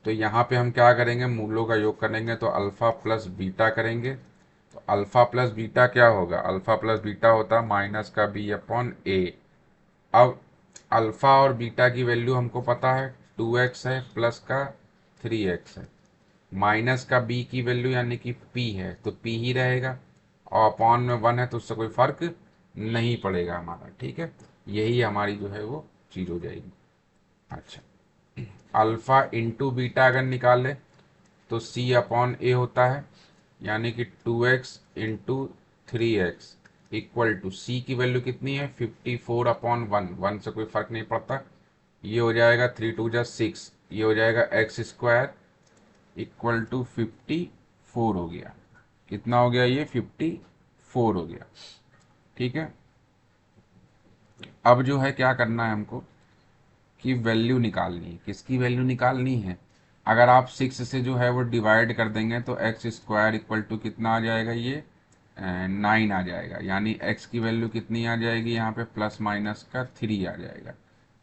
तो यहाँ पे हम क्या करेंगे? मूलों का योग करेंगे तो अल्फा प्लस बीटा करेंगे। तो अल्फा प्लस बीटा क्या होगा? अल्फा प्लस बीटा होता है माइनस का बी अपॉन ए। अब अल्फा और बीटा की वैल्यू हमको पता है, 2x है प्लस का 3x है। माइनस का बी की वैल्यू यानी कि p है तो p ही रहेगा, और अपॉन में 1 है तो उससे कोई फर्क नहीं पड़ेगा हमारा। ठीक है, यही हमारी जो है वो चीज हो जाएगी। अच्छा, अल्फा इंटू बीटा अगर निकाले तो c अपॉन ए होता है, यानी कि 2x into 3x equal to सी की वैल्यू कितनी है? 54 अपॉन 1, 1 से कोई फर्क नहीं पड़ता, ये हो जाएगा 3 2 जा 6, ये हो जाएगा एक्स स्क्वायर इक्वल टू 54 हो गया। कितना हो गया? ये 54 हो गया। ठीक है, अब जो है क्या करना है हमको कि वैल्यू निकालनी है। किसकी वैल्यू निकालनी है? अगर आप 6 से जो है वो डिवाइड कर देंगे तो एक्स स्क्वायर इक्वल टू कितना आ जाएगा, ये 9 आ जाएगा। यानी एक्स की वैल्यू कितनी आ जाएगी यहाँ पे, प्लस माइनस का 3 आ जाएगा।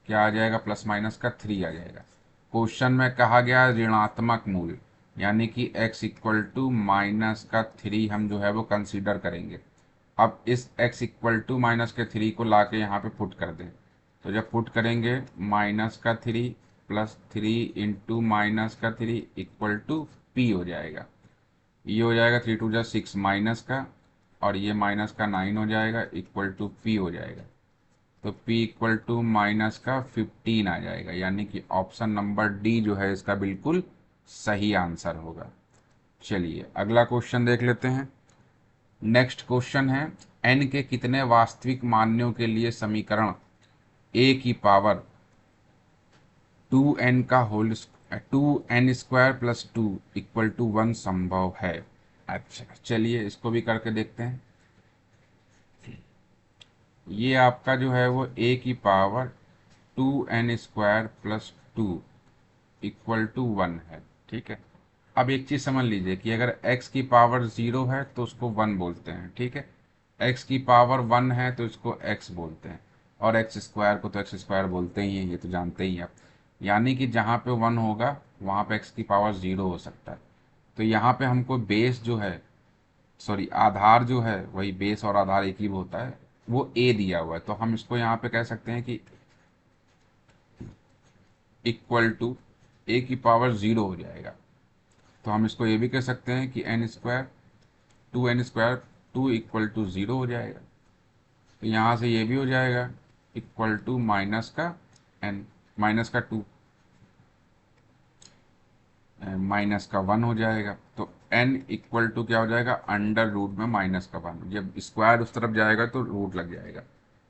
क्या आ जाएगा, प्लस माइनस का 3 आ जाएगा। क्वेश्चन में कहा गया ऋणात्मक मूल, यानी कि x इक्वल टू माइनस का 3 हम जो है वो कंसीडर करेंगे। अब इस x इक्वल टू माइनस के 3 को ला के यहाँ पे पुट कर दें, तो जब पुट करेंगे माइनस का 3 प्लस 3 इंटू माइनस का 3 इक्वल टू p हो जाएगा। ये हो जाएगा 3 टू जा 6 माइनस का, और ये माइनस का 9 हो जाएगा इक्वल टू p हो जाएगा। तो p इक्वल टू माइनस का 15 आ जाएगा। यानी कि ऑप्शन नंबर डी जो है इसका बिल्कुल सही आंसर होगा। चलिए अगला क्वेश्चन देख लेते हैं। नेक्स्ट क्वेश्चन है, n के कितने वास्तविक मान्यों के लिए समीकरण a की पावर 2n का whole 2n² plus 2 equal to 1 संभव है। अच्छा चलिए इसको भी करके देखते हैं। ये आपका जो है वो a की power 2n² plus 2 equal to 1 है, ठीक है। अब एक चीज़ समझ लीजिए कि अगर x की पावर 0 है तो उसको 1 बोलते हैं, ठीक है। x की पावर 1 है तो इसको x बोलते हैं, और एक्स स्क्वायर को तो एक्स स्क्वायर बोलते ही हैं, ये तो जानते ही हैं आप। यानी कि जहाँ पे 1 होगा वहाँ पे x की पावर 0 हो सकता है। तो यहाँ पे हमको बेस जो है, सॉरी आधार जो है, वही बेस और आधार एक ही होता है, वो a दिया हुआ है। तो हम इसको यहाँ पे कह सकते हैं कि इक्वल टू a की पावर 0 हो जाएगा। तो हम इसको ये भी कह सकते हैं कि n² 2n² 2 इक्वल टू 0 हो जाएगा। तो यहाँ से ये भी हो जाएगा इक्वल टू माइनस का n, माइनस का 2 माइनस का 1 हो जाएगा। तो n इक्वल टू क्या हो जाएगा, अंडर रूट में माइनस का 1। जब स्क्वायर उस तरफ जाएगा तो रूट लग जाएगा।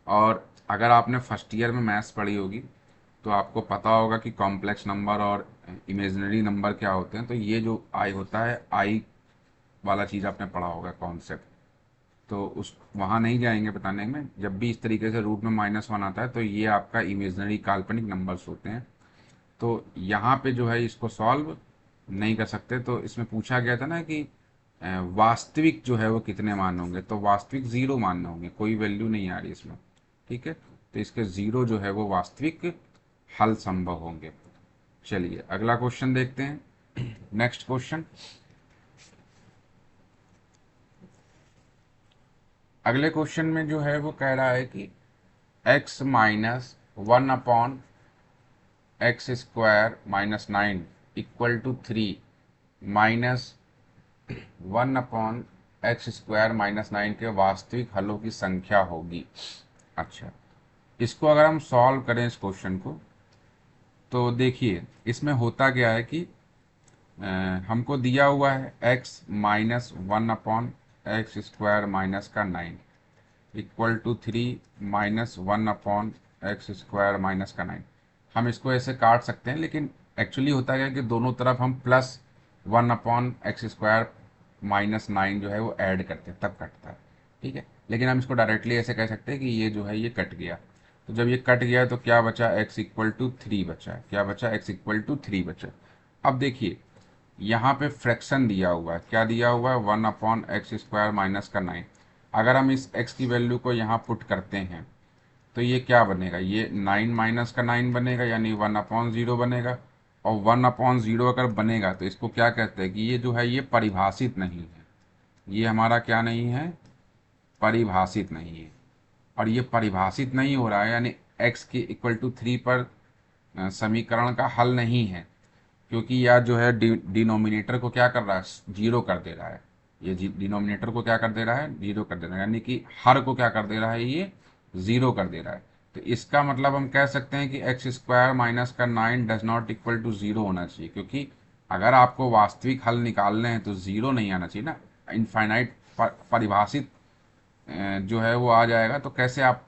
और अगर आपने फर्स्ट ईयर में मैथ्स पढ़ी होगी तो आपको पता होगा कि कॉम्प्लेक्स नंबर और इमेजिनरी नंबर क्या होते हैं। तो ये जो आई होता है, आई वाला चीज़ आपने पढ़ा होगा कॉन्सेप्ट, तो उस वहाँ नहीं जाएंगे बताने में। जब भी इस तरीके से रूट में -1 आता है तो ये आपका इमेजिनरी काल्पनिक नंबर्स होते हैं। तो यहाँ पे जो है इसको सॉल्व नहीं कर सकते। तो इसमें पूछा गया था ना कि वास्तविक जो है वो कितने मान होंगे, तो वास्तविक 0 मान होंगे, कोई वैल्यू नहीं आ रही इसमें, ठीक है। तो इसके 0 जो है वो वास्तविक हल संभव होंगे। चलिए अगला क्वेश्चन देखते हैं। नेक्स्ट क्वेश्चन, अगले क्वेश्चन में जो है वो कह रहा है कि x minus 1/x² - 9 equal to 3 minus 1/x² - 9 के वास्तविक हलों की संख्या होगी। अच्छा, इसको अगर हम सॉल्व करें इस क्वेश्चन को, तो देखिए इसमें होता क्या है कि हमको दिया हुआ है x minus 1/x² - 9 equal to 3 minus 1/x² - 9। हम इसको ऐसे काट सकते हैं, लेकिन एक्चुअली होता है कि दोनों तरफ हम प्लस 1/x² - 9 जो है वो ऐड करते हैं, तब कटता है, ठीक है। लेकिन हम इसको डायरेक्टली ऐसे कह सकते हैं कि ये जो है ये कट गया। तो जब ये कट गया तो क्या बचा, x इक्वल टू 3 बचा। क्या बचा, x इक्वल टू 3 बचा। अब देखिए यहाँ पे फ्रैक्शन दिया हुआ है, क्या दिया हुआ है, 1/x² - का 9। अगर हम इस x की वैल्यू को यहाँ पुट करते हैं तो ये क्या बनेगा, ये 9 माइनस का 9 बनेगा, यानी 1/0 बनेगा। और 1/0 अगर बनेगा तो इसको क्या कहते हैं कि ये जो है ये परिभाषित नहीं है। ये हमारा क्या नहीं है, परिभाषित नहीं है। और ये परिभाषित नहीं हो रहा है, यानी x के इक्वल टू 3 पर समीकरण का हल नहीं है, क्योंकि यह जो है डिनोमिनेटर को क्या कर रहा है, जीरो कर दे रहा है। ये डिनोमिनेटर को क्या कर दे रहा है, जीरो कर दे रहा है, यानी कि हर को क्या कर दे रहा है, ये जीरो कर दे रहा है। तो इसका मतलब हम कह सकते हैं कि x² माइनस का 9 डज नॉट इक्वल टू 0 होना चाहिए, क्योंकि अगर आपको वास्तविक हल निकालने हैं तो 0 नहीं आना चाहिए ना। इनफाइनाइट परिभाषित जो है वो आ जाएगा, तो कैसे आप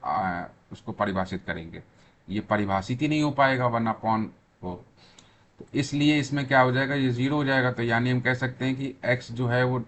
उसको परिभाषित करेंगे, ये परिभाषित ही नहीं हो पाएगा 1/4। तो इसलिए इसमें क्या हो जाएगा, ये 0 हो जाएगा। तो यानी हम कह सकते हैं कि x जो है वो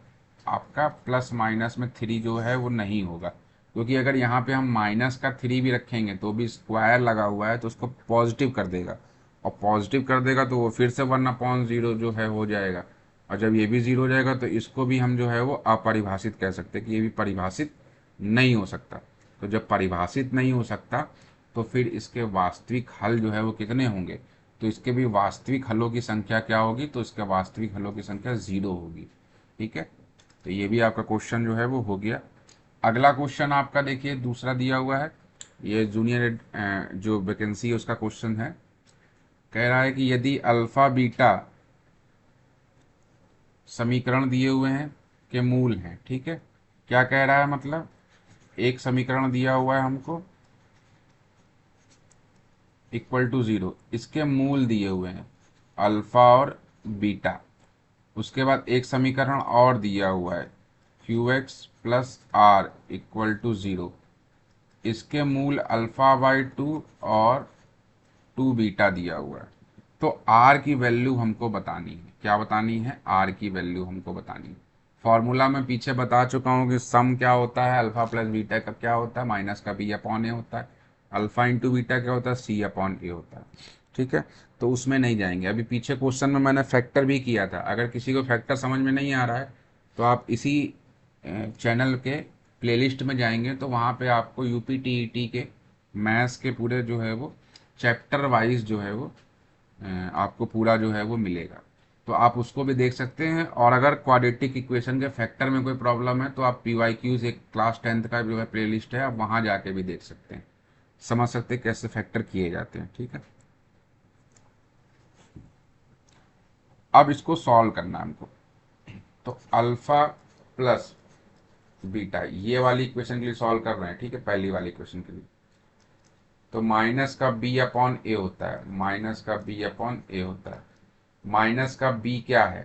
आपका प्लस माइनस में 3 जो है वो नहीं होगा, क्योंकि अगर यहाँ पे हम माइनस का 3 भी रखेंगे तो भी स्क्वायर लगा हुआ है तो उसको पॉजिटिव कर देगा, और पॉजिटिव कर देगा तो वो फिर से 1/0 जो है हो जाएगा। और जब ये भी 0 हो जाएगा तो इसको भी हम जो है वो अपरिभाषित कह सकते हैं कि ये भी परिभाषित नहीं हो सकता। तो जब परिभाषित नहीं हो सकता तो फिर इसके वास्तविक हल जो है वो कितने होंगे, तो इसके भी वास्तविक हलों की संख्या क्या होगी, तो इसके वास्तविक हलों की संख्या 0 होगी। ठीक है, तो ये भी आपका क्वेश्चन जो है वो हो गया। अगला क्वेश्चन आपका देखिए दूसरा दिया हुआ है, ये जूनियर जो वैकेंसी है उसका क्वेश्चन है। कह रहा है कि यदि अल्फा बीटा समीकरण दिए हुए हैं के मूल हैं। ठीक है, क्या कह रहा है, मतलब एक समीकरण दिया हुआ है हमको इक्वल टू 0, इसके मूल दिए हुए हैं अल्फा और बीटा। उसके बाद एक समीकरण और दिया हुआ है q x plus r equal to 0, इसके मूल अल्फा बाई 2 और 2 बीटा दिया हुआ है। तो आर की वैल्यू हमको बतानी है। क्या बतानी है, आर की वैल्यू हमको बतानी है। फॉर्मूला में पीछे बता चुका हूँ कि सम क्या होता है, अल्फा प्लस बीटा का क्या होता है, माइनस का बी अपॉन ए होता है। अल्फा इंटू बीटा क्या होता है, सी अपॉन ए होता है। ठीक है, तो उसमें नहीं जाएंगे। अभी पीछे क्वेश्चन में मैंने फैक्टर भी किया था। अगर किसी को फैक्टर समझ में नहीं आ रहा है तो आप इसी चैनल के प्लेलिस्ट में जाएंगे तो वहाँ पे आपको यूपी टीईटी के मैथ्स के पूरे जो है वो चैप्टर वाइज जो है वो आपको पूरा जो है वो मिलेगा। तो आप उसको भी देख सकते हैं। और अगर क्वाड्रेटिक इक्वेशन के फैक्टर में कोई प्रॉब्लम है तो आप PYQs एक क्लास 10th का जो है प्लेलिस्ट है, आप वहाँ जाके भी देख सकते हैं, समझ सकते हैं कैसे फैक्टर किए जाते हैं। ठीक है, अब इसको सॉल्व करना है हमको। तो अल्फा प्लस बीटा ये वाली इक्वेशन के लिए सॉल्व कर रहे हैं। ठीक है, पहली वाली इक्वेशन के लिए तो माइनस का बी अपॉन ए होता है, माइनस का बी अपॉन ए होता है। माइनस का बी क्या है,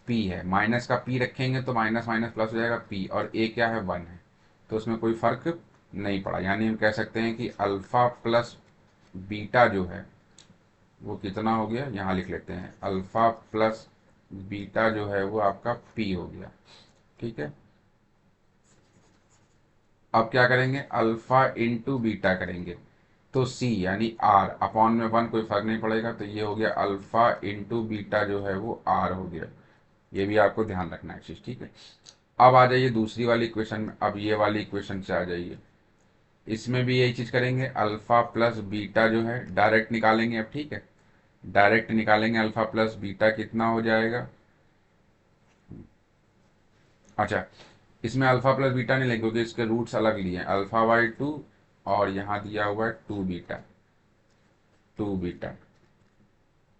पी है। माइनस का पी रखेंगे तो माइनस माइनस प्लस हो जाएगा पी, और ए क्या है 1 है, तो उसमें कोई फर्क नहीं पड़ा। यानी हम कह सकते हैं कि अल्फा प्लस बीटा जो है वो कितना हो गया, यहाँ लिख लेते हैं अल्फा प्लस बीटा जो है वो आपका पी हो गया। ठीक है, अब क्या करेंगे, अल्फा इंटू बीटा करेंगे तो सी यानी आर अपॉन में 1, कोई फर्क नहीं पड़ेगा। तो ये हो गया अल्फा इंटू बीटा जो है वो आर हो गया। ये भी आपको ध्यान रखना है चीज। ठीक है, अब आ जाइए दूसरी वाली इक्वेशन में। अब ये वाली इक्वेशन से आ जाइए, इसमें भी यही चीज करेंगे। अल्फा प्लस बीटा जो है डायरेक्ट निकालेंगे अब। ठीक है, डायरेक्ट निकालेंगे अल्फा प्लस बीटा कितना हो जाएगा। अच्छा, इसमें अल्फा प्लस बीटा नहीं लेंगे क्योंकि इसके रूट्स अलग लिए हैं, अल्फा बाई 2 और यहाँ दिया हुआ है 2 बीटा, 2 बीटा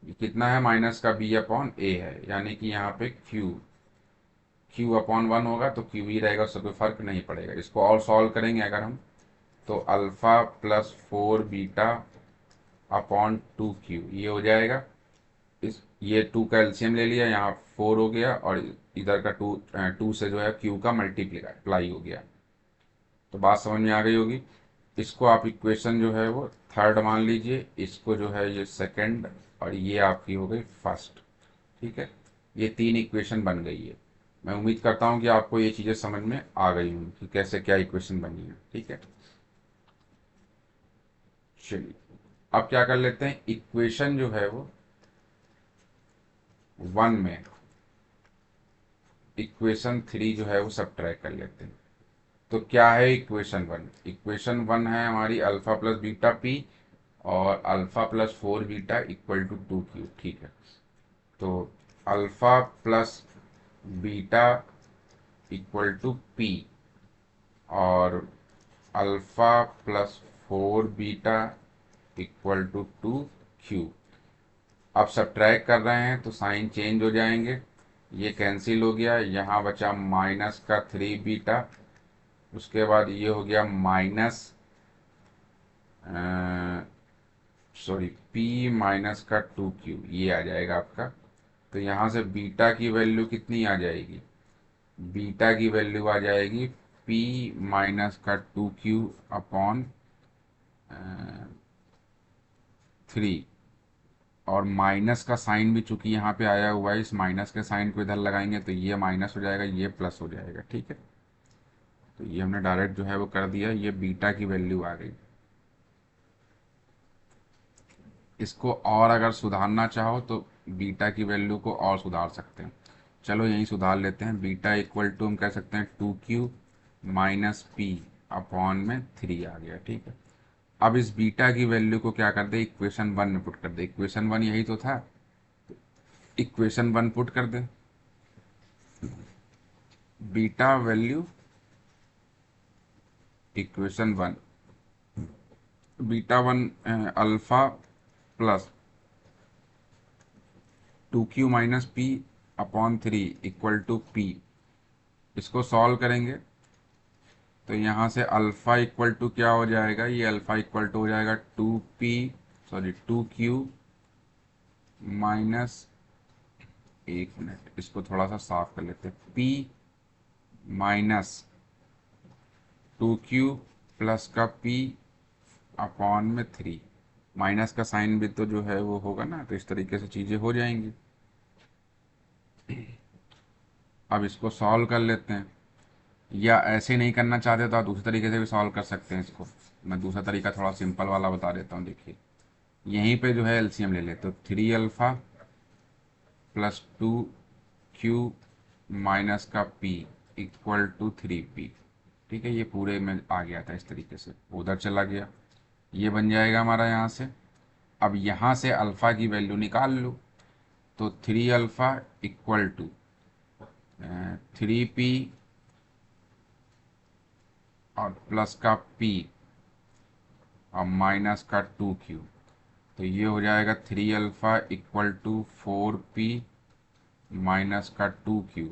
ये कितना है, माइनस का बी अपॉन ए है। यानी कि यहाँ पे क्यू अपॉन 1 होगा तो क्यू ही रहेगा, उससे कोई फर्क नहीं पड़ेगा। इसको और सॉल्व करेंगे अगर हम, तो alpha plus 4 beta upon 2 Q ये हो जाएगा। इस ये 2 का एलसीएम ले लिया, यहाँ 4 हो गया और इधर का 2 से जो है क्यू का मल्टीप्लाई हो गया। तो बात समझ में आ गई होगी। इसको आप इक्वेशन जो है वो थर्ड मान लीजिए, इसको जो है ये सेकंड, और ये आपकी हो गई फर्स्ट। ठीक है, ये 3 इक्वेशन बन गई है। मैं उम्मीद करता हूँ कि आपको ये चीज़ें समझ में आ गई होंगी कि कैसे क्या इक्वेशन बनी है। ठीक है, चलिए अब क्या कर लेते हैं, इक्वेशन जो है वो 1 में इक्वेशन 3 जो है वो सब्ट्रैक्ट कर लेते हैं। तो क्या है इक्वेशन 1, इक्वेशन 1 है हमारी अल्फा प्लस बीटा पी और alpha plus 4 beta equal to 2 q. ठीक है, तो alpha plus beta equal to p और alpha plus 4 beta equal to 2 q. अब सब्ट्रैक्ट कर रहे हैं तो साइन चेंज हो जाएंगे, ये कैंसिल हो गया, यहाँ बचा माइनस का 3 बीटा, उसके बाद ये हो गया माइनस सॉरी पी माइनस का 2 क्यू ये आ जाएगा आपका। तो यहाँ से बीटा की वैल्यू कितनी आ जाएगी, बीटा की वैल्यू आ जाएगी पी माइनस का 2 क्यू अपॉन 3। और माइनस का साइन भी चूंकि यहाँ पे आया हुआ है, इस माइनस के साइन को इधर लगाएंगे तो ये माइनस हो जाएगा, ये प्लस हो जाएगा। ठीक है, तो ये हमने डायरेक्ट जो है वो कर दिया, ये बीटा की वैल्यू आ गई। इसको और अगर सुधारना चाहो तो बीटा की वैल्यू को और सुधार सकते हैं। चलो यहीं सुधार लेते हैं। बीटा इक्वल टू हम कह सकते हैं 2q माइनस पी अपॉन में 3 आ गया, ठीक है। अब इस बीटा की वैल्यू को क्या कर दे, इक्वेशन 1 में पुट कर दे। इक्वेशन 1 यही तो था, इक्वेशन 1 पुट कर दे। Beta value equation 1, beta 1 alpha plus 2q minus p upon 3 equal to p. इसको सॉल्व करेंगे तो यहाँ से अल्फ़ा इक्वल टू क्या हो जाएगा, ये अल्फ़ा इक्वल टू हो जाएगा 2q माइनस, एक मिनट इसको थोड़ा सा साफ कर लेते हैं, p माइनस 2q प्लस का p अपॉन में 3। माइनस का साइन भी तो जो है वो होगा ना, तो इस तरीके से चीज़ें हो जाएंगी। अब इसको सॉल्व कर लेते हैं, या ऐसे नहीं करना चाहते तो आप दूसरे तरीके से भी सॉल्व कर सकते हैं इसको। मैं दूसरा तरीका थोड़ा सिंपल वाला बता देता हूँ। देखिए यहीं पे जो है एलसीएम ले लेते, तो 3 अल्फ़ा प्लस 2q माइनस का p इक्वल टू 3p, ठीक है। ये पूरे में आ गया था, इस तरीके से उधर चला गया, ये बन जाएगा हमारा यहाँ से। अब यहाँ से अल्फ़ा की वैल्यू निकाल लो, तो 3 अल्फ़ा इक्वल टू 3p और प्लस का p और माइनस का 2q, तो ये हो जाएगा 3 alpha equal to 4p minus का 2q।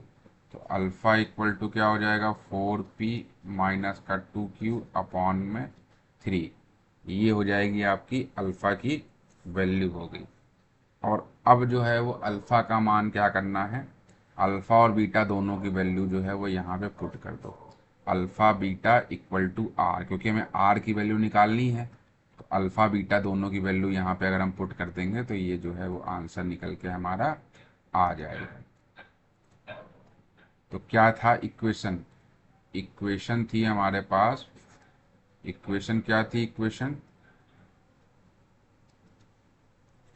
तो अल्फ़ा इक्वल टू क्या हो जाएगा, 4p माइनस का 2q अपॉन में 3। ये हो जाएगी आपकी अल्फ़ा की वैल्यू हो गई। और अब जो है वो अल्फ़ा का मान क्या करना है, अल्फ़ा और बीटा दोनों की वैल्यू जो है वो यहाँ पे पुट कर दो। Alpha beta equal to r, क्योंकि हमें आर की वैल्यू निकालनी है, तो अल्फ़ा बीटा दोनों की वैल्यू यहाँ पे अगर हम पुट कर देंगे तो ये जो है वो आंसर निकल के हमारा आ जाएगा। तो क्या था इक्वेशन, इक्वेशन थी हमारे पास, इक्वेशन क्या थी,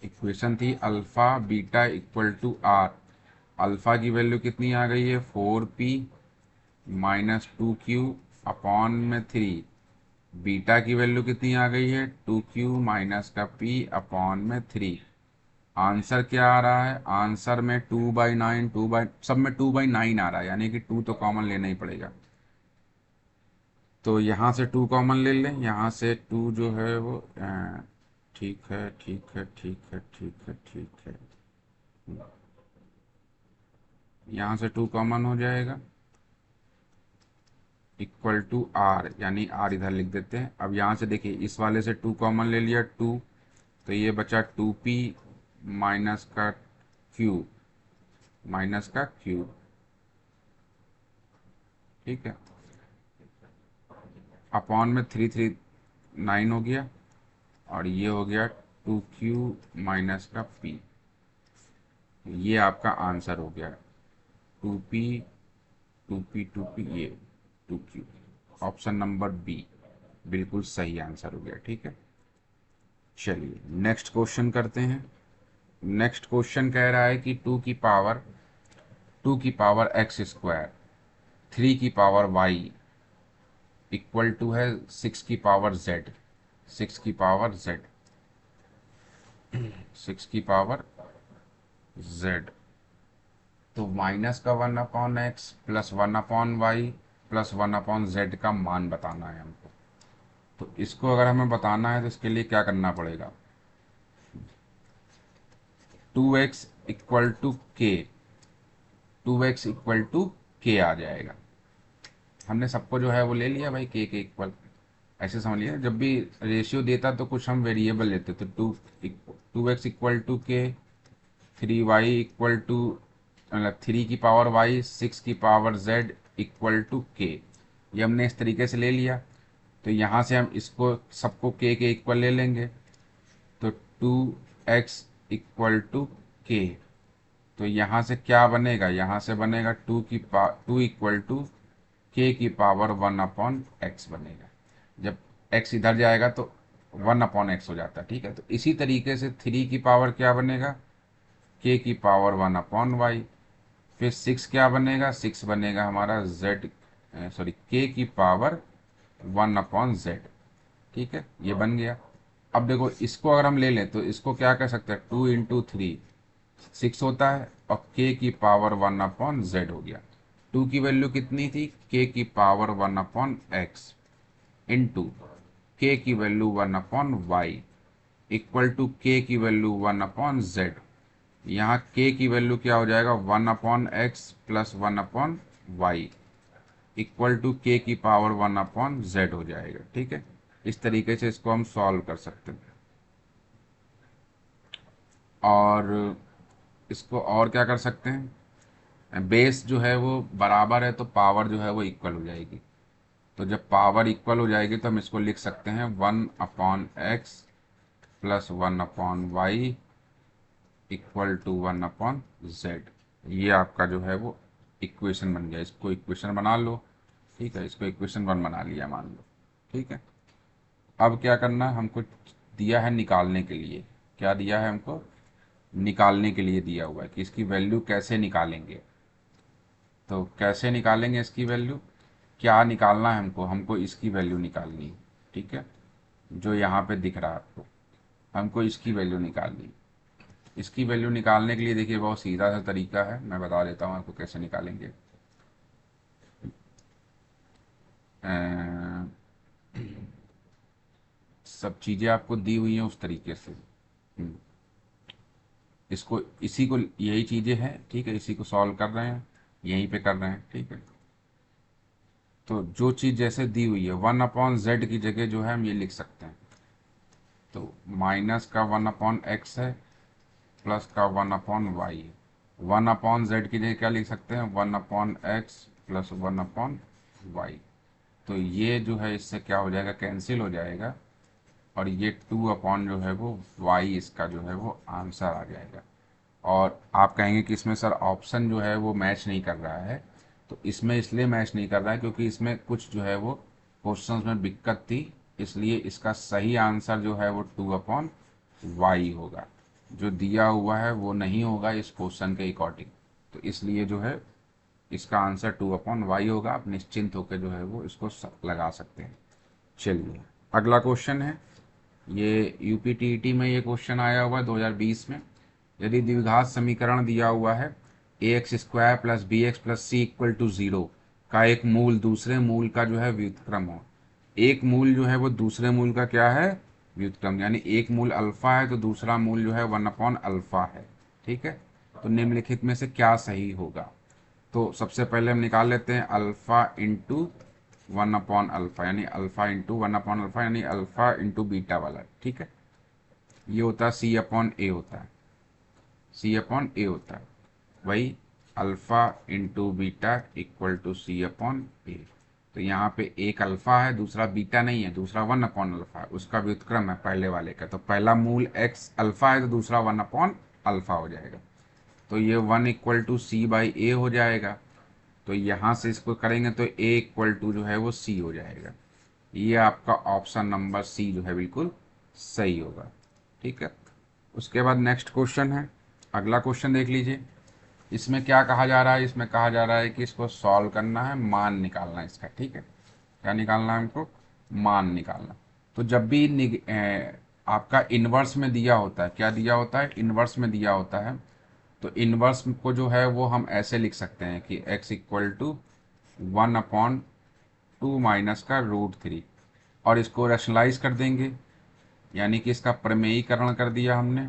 इक्वेशन थी alpha beta equal to r. Alpha की वैल्यू कितनी आ गई है, 4p माइनस 2q अपॉन में 3। बीटा की वैल्यू कितनी आ गई है, 2q माइनस का p अपॉन में 3। आंसर क्या आ रहा है, आंसर में 2/9, सब में 2/9 आ रहा है, यानी कि 2 तो कॉमन लेना ही पड़ेगा। तो यहाँ से 2 कॉमन ले लें, यहाँ से 2 जो है वो ठीक है, ठीक है, ठीक है, ठीक है, ठीक है, यहाँ से 2 कॉमन हो जाएगा इक्वल टू आर, यानी आर इधर लिख देते हैं। अब यहाँ से देखिए इस वाले से 2 कॉमन ले लिया 2, तो ये बचा 2p माइनस का q, माइनस का q, ठीक है, अपॉन में 3 हो गया, और ये हो गया 2q माइनस का p। ये आपका आंसर हो गया 2p, 2p ये 2q। ऑप्शन नंबर बी बिल्कुल सही आंसर हो गया, ठीक है। चलिए नेक्स्ट क्वेश्चन करते हैं। नेक्स्ट क्वेश्चन कह रहा है कि 2 की पावर एक्स स्क्वायर, 3 की पावर वाई इक्वल टू है 6 की पावर जेड, 6 की पावर जेड, 6 की पावर जेड। तो माइनस का 1/x plus 1/y plus 1/z का मान बताना है हमको। तो इसको अगर हमें बताना है तो इसके लिए क्या करना पड़ेगा, 2x इक्वल टू के, 2x इक्वल टू के आ जाएगा। हमने सबको जो है वो ले लिया भाई के इक्वल, ऐसे समझ लिया। जब भी रेशियो देता तो कुछ हम वेरिएबल लेते, तो 2x इक्वल टू के, 3y इक्वल टू, मतलब 3 की पावर y, 6 की पावर z इक्वल टू के। ये हमने इस तरीके से ले लिया, तो यहाँ से हम इसको सबको के इक्वल ले लेंगे, तो 2x इक्वल टू के। तो यहाँ से क्या बनेगा, यहाँ से बनेगा 2 इक्वल टू के की पावर 1/x बनेगा। जब x इधर जाएगा तो 1/x हो जाता है, ठीक है। तो इसी तरीके से 3 की पावर क्या बनेगा, k की पावर 1/y। फिर 6 क्या बनेगा, 6 बनेगा हमारा z, सॉरी k की पावर 1/z, ठीक है, ये बन गया। अब देखो इसको अगर हम ले लें तो इसको क्या कर सकते हैं, 2 × 3 6 होता है, और k की पावर 1/z हो गया। 2 की वैल्यू कितनी थी, k की पावर 1/x इंटू k की value 1/y equal to k की वैल्यू 1/z। यहाँ k की वैल्यू क्या हो जाएगा, 1/x plus 1/y equal to k की पावर 1/z हो जाएगा, ठीक है। इस तरीके से इसको हम सॉल्व कर सकते हैं। और इसको और क्या कर सकते हैं, बेस जो है वो बराबर है तो पावर जो है वो इक्वल हो जाएगी। तो जब पावर इक्वल हो जाएगी तो हम इसको लिख सकते हैं 1/x plus 1/y equal to 1/z। ये आपका जो है वो इक्वेशन बन गया। इसको इक्वेशन बना लो, ठीक है, इसको इक्वेशन 1 बना लिया मान लो, ठीक है। अब क्या करना है, हमको दिया है निकालने के लिए, क्या दिया है हमको, निकालने के लिए दिया हुआ है कि इसकी वैल्यू कैसे निकालेंगे। तो कैसे निकालेंगे इसकी वैल्यू, क्या निकालना है हमको, हमको इसकी वैल्यू निकालनी है, ठीक है, जो यहाँ पे दिख रहा है आपको, हमको इसकी वैल्यू निकालनी है। इसकी वैल्यू निकालने के लिए देखिए बहुत सीधा सा तरीका है, मैं बता देता हूँ आपको कैसे निकालेंगे। अ, सब चीज़ें आपको दी हुई हैं उस तरीके से। इसको इसी को यही चीज़ें हैं, ठीक है, इसी को सॉल्व कर रहे हैं, यहीं पे कर रहे हैं, ठीक है। तो जो चीज़ जैसे दी हुई है 1/z की जगह जो है हम ये लिख सकते हैं। तो माइनस का 1/x है, प्लस का 1/y है। 1/z की जगह क्या लिख सकते हैं, 1/x प्लस 1/y। तो ये जो है इससे क्या हो जाएगा, कैंसिल हो जाएगा, और ये 2 जो है वो y इसका जो है वो आंसर आ जाएगा। और आप कहेंगे कि इसमें सर ऑप्शन जो है वो मैच नहीं कर रहा है, तो इसमें इसलिए मैच नहीं कर रहा है क्योंकि इसमें कुछ जो है वो क्वेश्चंस में दिक्कत थी, इसलिए इसका सही आंसर जो है वो 2/y होगा। जो दिया हुआ है वो नहीं होगा इस क्वेश्चन के अकॉर्डिंग, तो इसलिए जो है इसका आंसर 2/y होगा। आप निश्चिंत होकर जो है वो इसको लगा सकते हैं। चलिए अगला क्वेश्चन है, ये यूपीटीईटी में ये क्वेश्चन आया हुआ है 2020 में। यदि द्विघात समीकरण दिया हुआ है ax² plus bx plus c equal to 0 का एक मूल दूसरे मूल का जो है व्युत्क्रम हो। एक मूल जो है वो दूसरे मूल का क्या है, व्युत्क्रम, यानी एक मूल अल्फा है तो दूसरा मूल जो है 1/अल्फा है, ठीक है। तो निम्नलिखित में से क्या सही होगा। तो सबसे पहले हम निकाल लेते हैं अल्फा इंटू 1/अल्फा, यानी अल्फा इंटू 1/अल्फा, यानी अल्फा इंटू बीटा वाला, ठीक है। ये होता है C/A होता है, C/A होता है, वही alpha into beta equal to C/A। तो यहाँ पे एक अल्फा है, दूसरा बीटा नहीं है, दूसरा 1/अल्फा है, उसका व्युत्क्रम है पहले वाले का। तो पहला मूल x अल्फा है तो दूसरा 1/अल्फा हो जाएगा। तो ये 1 इक्वल टू C/A हो जाएगा। तो यहाँ से इसको करेंगे तो a इक्वल टू जो है वो c हो जाएगा। ये आपका ऑप्शन नंबर सी जो है बिल्कुल सही होगा, ठीक है। उसके बाद नेक्स्ट क्वेश्चन है, अगला क्वेश्चन देख लीजिए। इसमें क्या कहा जा रहा है, इसमें कहा जा रहा है कि इसको सॉल्व करना है, मान निकालना है इसका, ठीक है। क्या निकालना है हमको, मान निकालना। तो जब भी आपका इन्वर्स में दिया होता है, क्या दिया होता है, इन्वर्स में दिया होता है, तो इन्वर्स को जो है वो हम ऐसे लिख सकते हैं कि x इक्वल टू 1/2 माइनस का √3, और इसको रैशनलाइज कर देंगे, यानी कि इसका प्रमेयीकरण कर दिया हमने।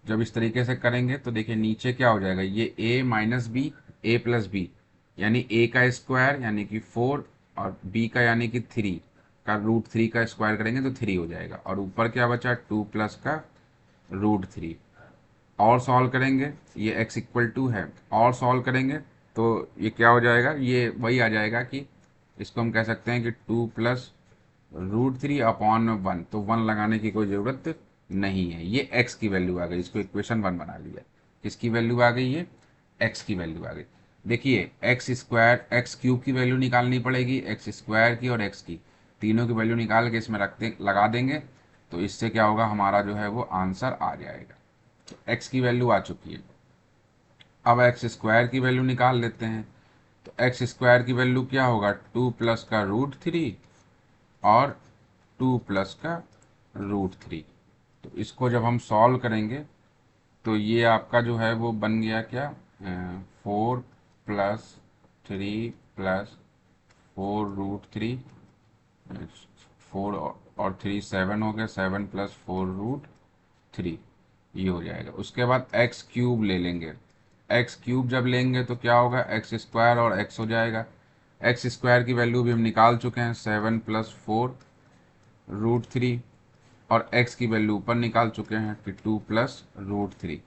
जब इस तरीके से करेंगे तो देखिए नीचे क्या हो जाएगा, ये a minus b, a plus b, यानी a का स्क्वायर यानी कि 4, और b का यानी कि 3 का √3 का स्क्वायर करेंगे तो 3 हो जाएगा, और ऊपर क्या बचा 2 प्लस का √3। और सॉल्व करेंगे, ये x इक्वल टू है, और सॉल्व करेंगे तो ये क्या हो जाएगा, ये वही आ जाएगा कि इसको हम कह सकते हैं कि 2 प्लस √3/1, तो 1 लगाने की कोई ज़रूरत नहीं है। ये x की वैल्यू आ गई, इसको इक्वेशन 1 बना लिया। किसकी वैल्यू आ गई, ये x की वैल्यू आ गई। देखिए x स्क्वायर, x क्यूब की वैल्यू निकालनी पड़ेगी, x स्क्वायर की और x की। तीनों की वैल्यू निकाल के इसमें लगा देंगे, तो इससे क्या होगा, हमारा जो है वो आंसर आ जाएगा। तो एक्स की वैल्यू आ चुकी है। अब एक्स स्क्वायर की वैल्यू निकाल लेते हैं। तो एक्स स्क्वायर की वैल्यू क्या होगा, 2 प्लस का रूट थ्री और 2 प्लस का रूट थ्री। तो इसको जब हम सॉल्व करेंगे तो ये आपका जो है वो बन गया क्या, 4 प्लस 3 प्लस 4 रूट 3, 4 और 3 7 हो गया, 7 प्लस 4 रूट 3, ये हो जाएगा। उसके बाद एक्स क्यूब ले लेंगे। एक्स क्यूब जब लेंगे तो क्या होगा, एक्स स्क्वायर और एक्स हो जाएगा। एक्स स्क्वायर की वैल्यू भी हम निकाल चुके हैं, 7 प्लस 4 रूट 3, और एक्स की वैल्यू ऊपर निकाल चुके हैं कि 2 प्लस रूट 3।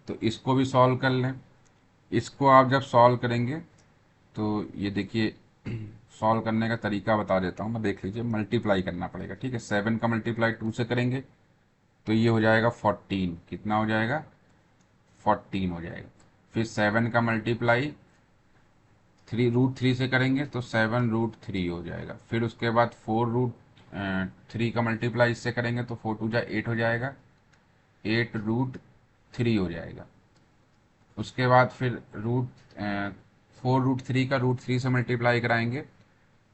तो इसको भी सॉल्व कर लें। इसको आप जब सॉल्व करेंगे तो ये देखिए, सॉल्व करने का तरीका बता देता हूँ मैं, देख लीजिए। मल्टीप्लाई करना पड़ेगा, ठीक है। 7 का मल्टीप्लाई 2 से करेंगे तो ये हो जाएगा 14। कितना हो जाएगा, 14 हो जाएगा। फिर 7 का मल्टीप्लाई 3 रूट 3 से करेंगे तो 7 रूट 3 हो जाएगा। फिर उसके बाद 4 रूट 3 का मल्टीप्लाई इससे करेंगे तो 4 2 8 हो जाएगा, 8 रूट 3 हो जाएगा। उसके बाद फिर 4 रूट 3 का रूट 3 से मल्टीप्लाई कराएंगे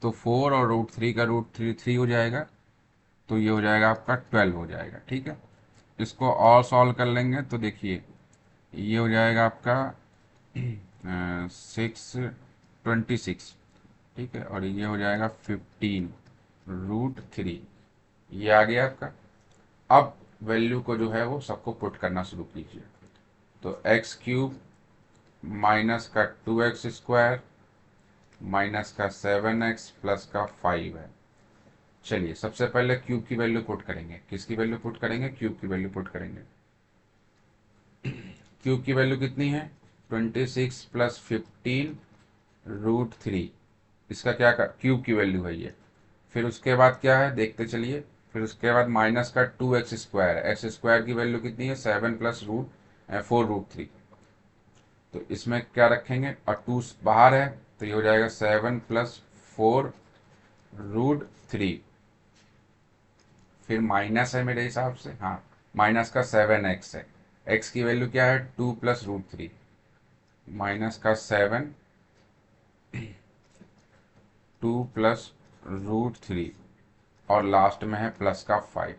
तो 4 और रूट 3 का रूट 3 हो जाएगा, तो ये हो जाएगा आपका 12 हो जाएगा, ठीक है। इसको और सॉल्व कर लेंगे तो देखिए, ये हो जाएगा आपका 6 26, ठीक है, और ये हो जाएगा 15 रूट 3, ये आ गया आपका। अब वैल्यू को जो है वो सबको पुट करना शुरू कीजिए। तो एक्स क्यूब माइनस का 2x² माइनस का 7x प्लस का 5 है। चलिए सबसे पहले क्यूब की वैल्यू पुट करेंगे। किसकी वैल्यू पुट करेंगे, क्यूब की वैल्यू पुट करेंगे। क्यूब की वैल्यू कितनी है, 26 प्लस 15 रूट 3। इसका क्या क्यूब की वैल्यू है ये। फिर उसके बाद क्या है देखते चलिए। फिर उसके बाद माइनस का 2x², एक्स स्क्वायर की वैल्यू कितनी है, 7 प्लस 4 रूट 3। तो इसमें क्या रखेंगे, और 2 बाहर है तो ये हो जाएगा 7 प्लस 4 रूट 3। फिर माइनस है मेरे हिसाब से, हाँ, माइनस का 7x है। x की वैल्यू क्या है, 2 प्लस रूट 3 माइनस का 7, 2 प्लस रूट 3, और लास्ट में है प्लस का 5।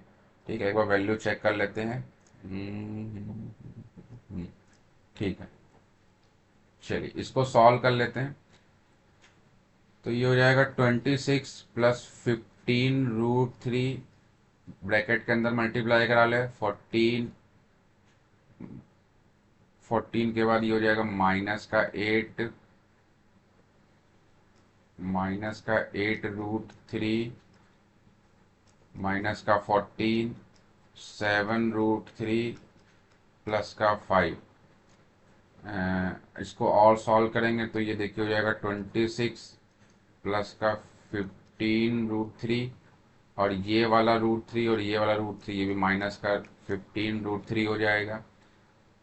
ठीक है, एक बार वैल्यू चेक कर लेते हैं। ठीक है, चलिए इसको सॉल्व कर लेते हैं। तो ये हो जाएगा 26 प्लस 15 रूट 3, ब्रैकेट के अंदर मल्टीप्लाई करा ले, 14, 14 के बाद ये हो जाएगा माइनस का 8 माइनस का 14, 7 रूट 3 प्लस का 5। इसको और सॉल्व करेंगे तो ये देखिए हो जाएगा 26 प्लस का 15 रूट 3, और ये वाला रूट 3 और ये वाला रूट 3, ये भी माइनस का 15 रूट 3 हो जाएगा।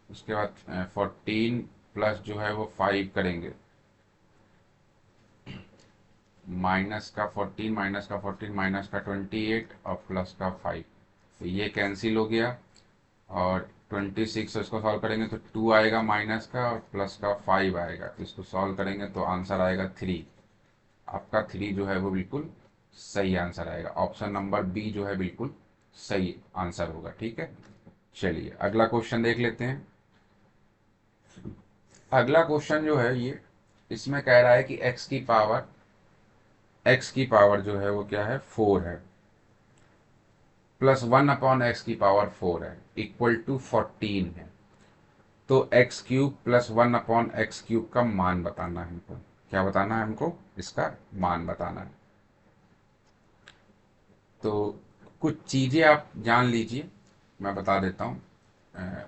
उसके बाद 14 प्लस जो है वो 5 करेंगे, -14 -14 और प्लस का 5, तो ये कैंसिल हो गया। और 26 इसको सॉल्व करेंगे तो 2 आएगा माइनस का, और प्लस का 5 आएगा। तो इसको सॉल्व करेंगे तो आंसर आएगा 3। आपका 3 जो है वो बिल्कुल सही आंसर आएगा। ऑप्शन नंबर बी जो है बिल्कुल सही आंसर होगा, ठीक है। चलिए अगला क्वेश्चन देख लेते हैं। अगला क्वेश्चन जो है ये, इसमें कह रहा है कि x की पावर जो है वो क्या है, 4 है, +1/x⁴ है, इक्वल टू 14 है। तो x³ +1/x³ का मान बताना है हमको। क्या बताना है हमको, इसका मान बताना है। तो कुछ चीज़ें आप जान लीजिए, मैं बता देता हूँ।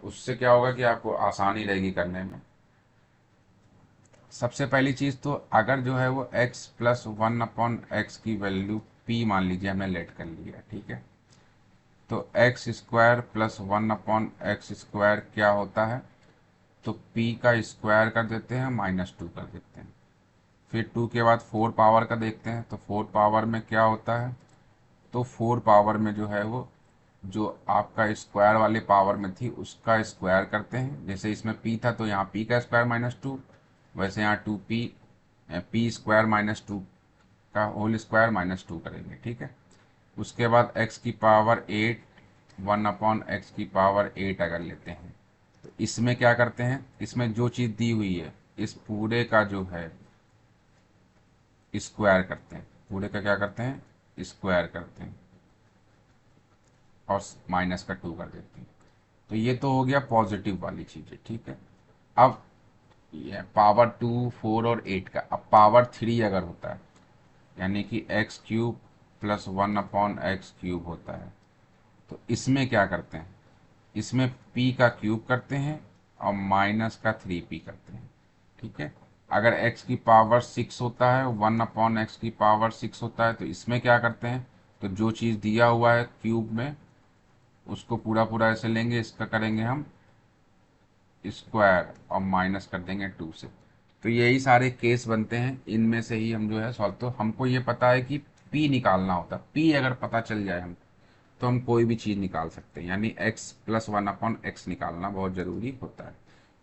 उससे क्या होगा कि आपको आसानी रहेगी करने में। सबसे पहली चीज़ तो, अगर जो है वो x+1/x की वैल्यू p मान लीजिए हमने लेट कर लिया, ठीक है। तो x² +1/x² क्या होता है, तो p का स्क्वायर कर देते हैं, -2 कर देते हैं। फिर 2 के बाद 4 पावर का देखते हैं, तो 4 पावर में क्या होता है, तो 4 पावर में जो है वो जो आपका स्क्वायर वाले पावर में थी उसका स्क्वायर करते हैं। जैसे इसमें p था तो यहाँ p का स्क्वायर -2, वैसे यहाँ 2p p स्क्वायर -2 का होल स्क्वायर -2 करेंगे। ठीक है, उसके बाद x की पावर 8 1/x की पावर 8 अगर लेते हैं तो इसमें क्या करते हैं, इसमें जो चीज़ दी हुई है इस पूरे का जो है स्क्वायर करते हैं, पूरे का क्या करते हैं, स्क्वायर करते हैं और माइनस का 2 कर देते हैं। तो ये तो हो गया पॉजिटिव वाली चीज़ें। ठीक है, अब ये पावर 2 4 और 8 का, अब पावर 3 अगर होता है यानी कि x³ + 1/x³ होता है तो इसमें क्या करते हैं, इसमें p का क्यूब करते हैं और माइनस का 3p करते हैं। ठीक है, अगर x की पावर 6 होता है 1/x की पावर 6 होता है तो इसमें क्या करते हैं, तो जो चीज़ दिया हुआ है क्यूब में उसको पूरा पूरा ऐसे लेंगे, इसका करेंगे हम स्क्वायर और माइनस कर देंगे 2 से। तो यही सारे केस बनते हैं, इनमें से ही हम जो है सॉल्व, तो हमको ये पता है कि p निकालना होता है। p अगर पता चल जाए हम तो हम कोई भी चीज़ निकाल सकते हैं, यानी x + 1/x निकालना बहुत ज़रूरी होता है।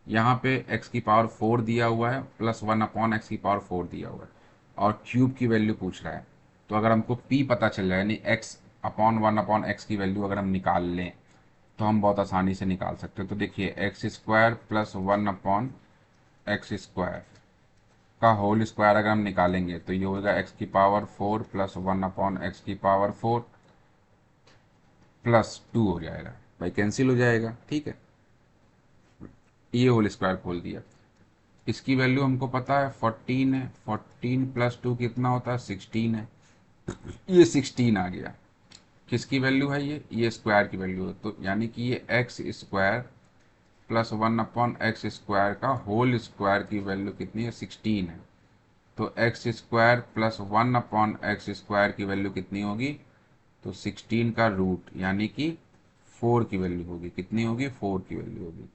यहाँ पे x की पावर 4 दिया हुआ है प्लस 1/x की पावर 4 दिया हुआ है और क्यूब की वैल्यू पूछ रहा है। तो अगर हमको p पता चल जाए यानी x/1/x की वैल्यू अगर हम निकाल लें तो हम बहुत आसानी से निकाल सकते हैं। तो देखिए x² + 1/x² का होल स्क्वायर अगर हम निकालेंगे तो ये होगा x की पावर 4 + 1/x की पावर 4 +2 हो जाएगा, भाई कैंसिल हो जाएगा। ठीक है, ये होल स्क्वायर खोल दिया। इसकी वैल्यू हमको पता है 14 है, 14 + 2 कितना होता है, 16 है। ये 16 आ गया, किसकी वैल्यू है, ये स्क्वायर की वैल्यू है। तो यानी कि ये x² + 1/x² का होल स्क्वायर की वैल्यू कितनी है, 16 है। तो x² + 1/x² की वैल्यू कितनी होगी, तो 16 का रूट यानी कि 4 की वैल्यू होगी। कितनी होगी, 4 की वैल्यू होगी।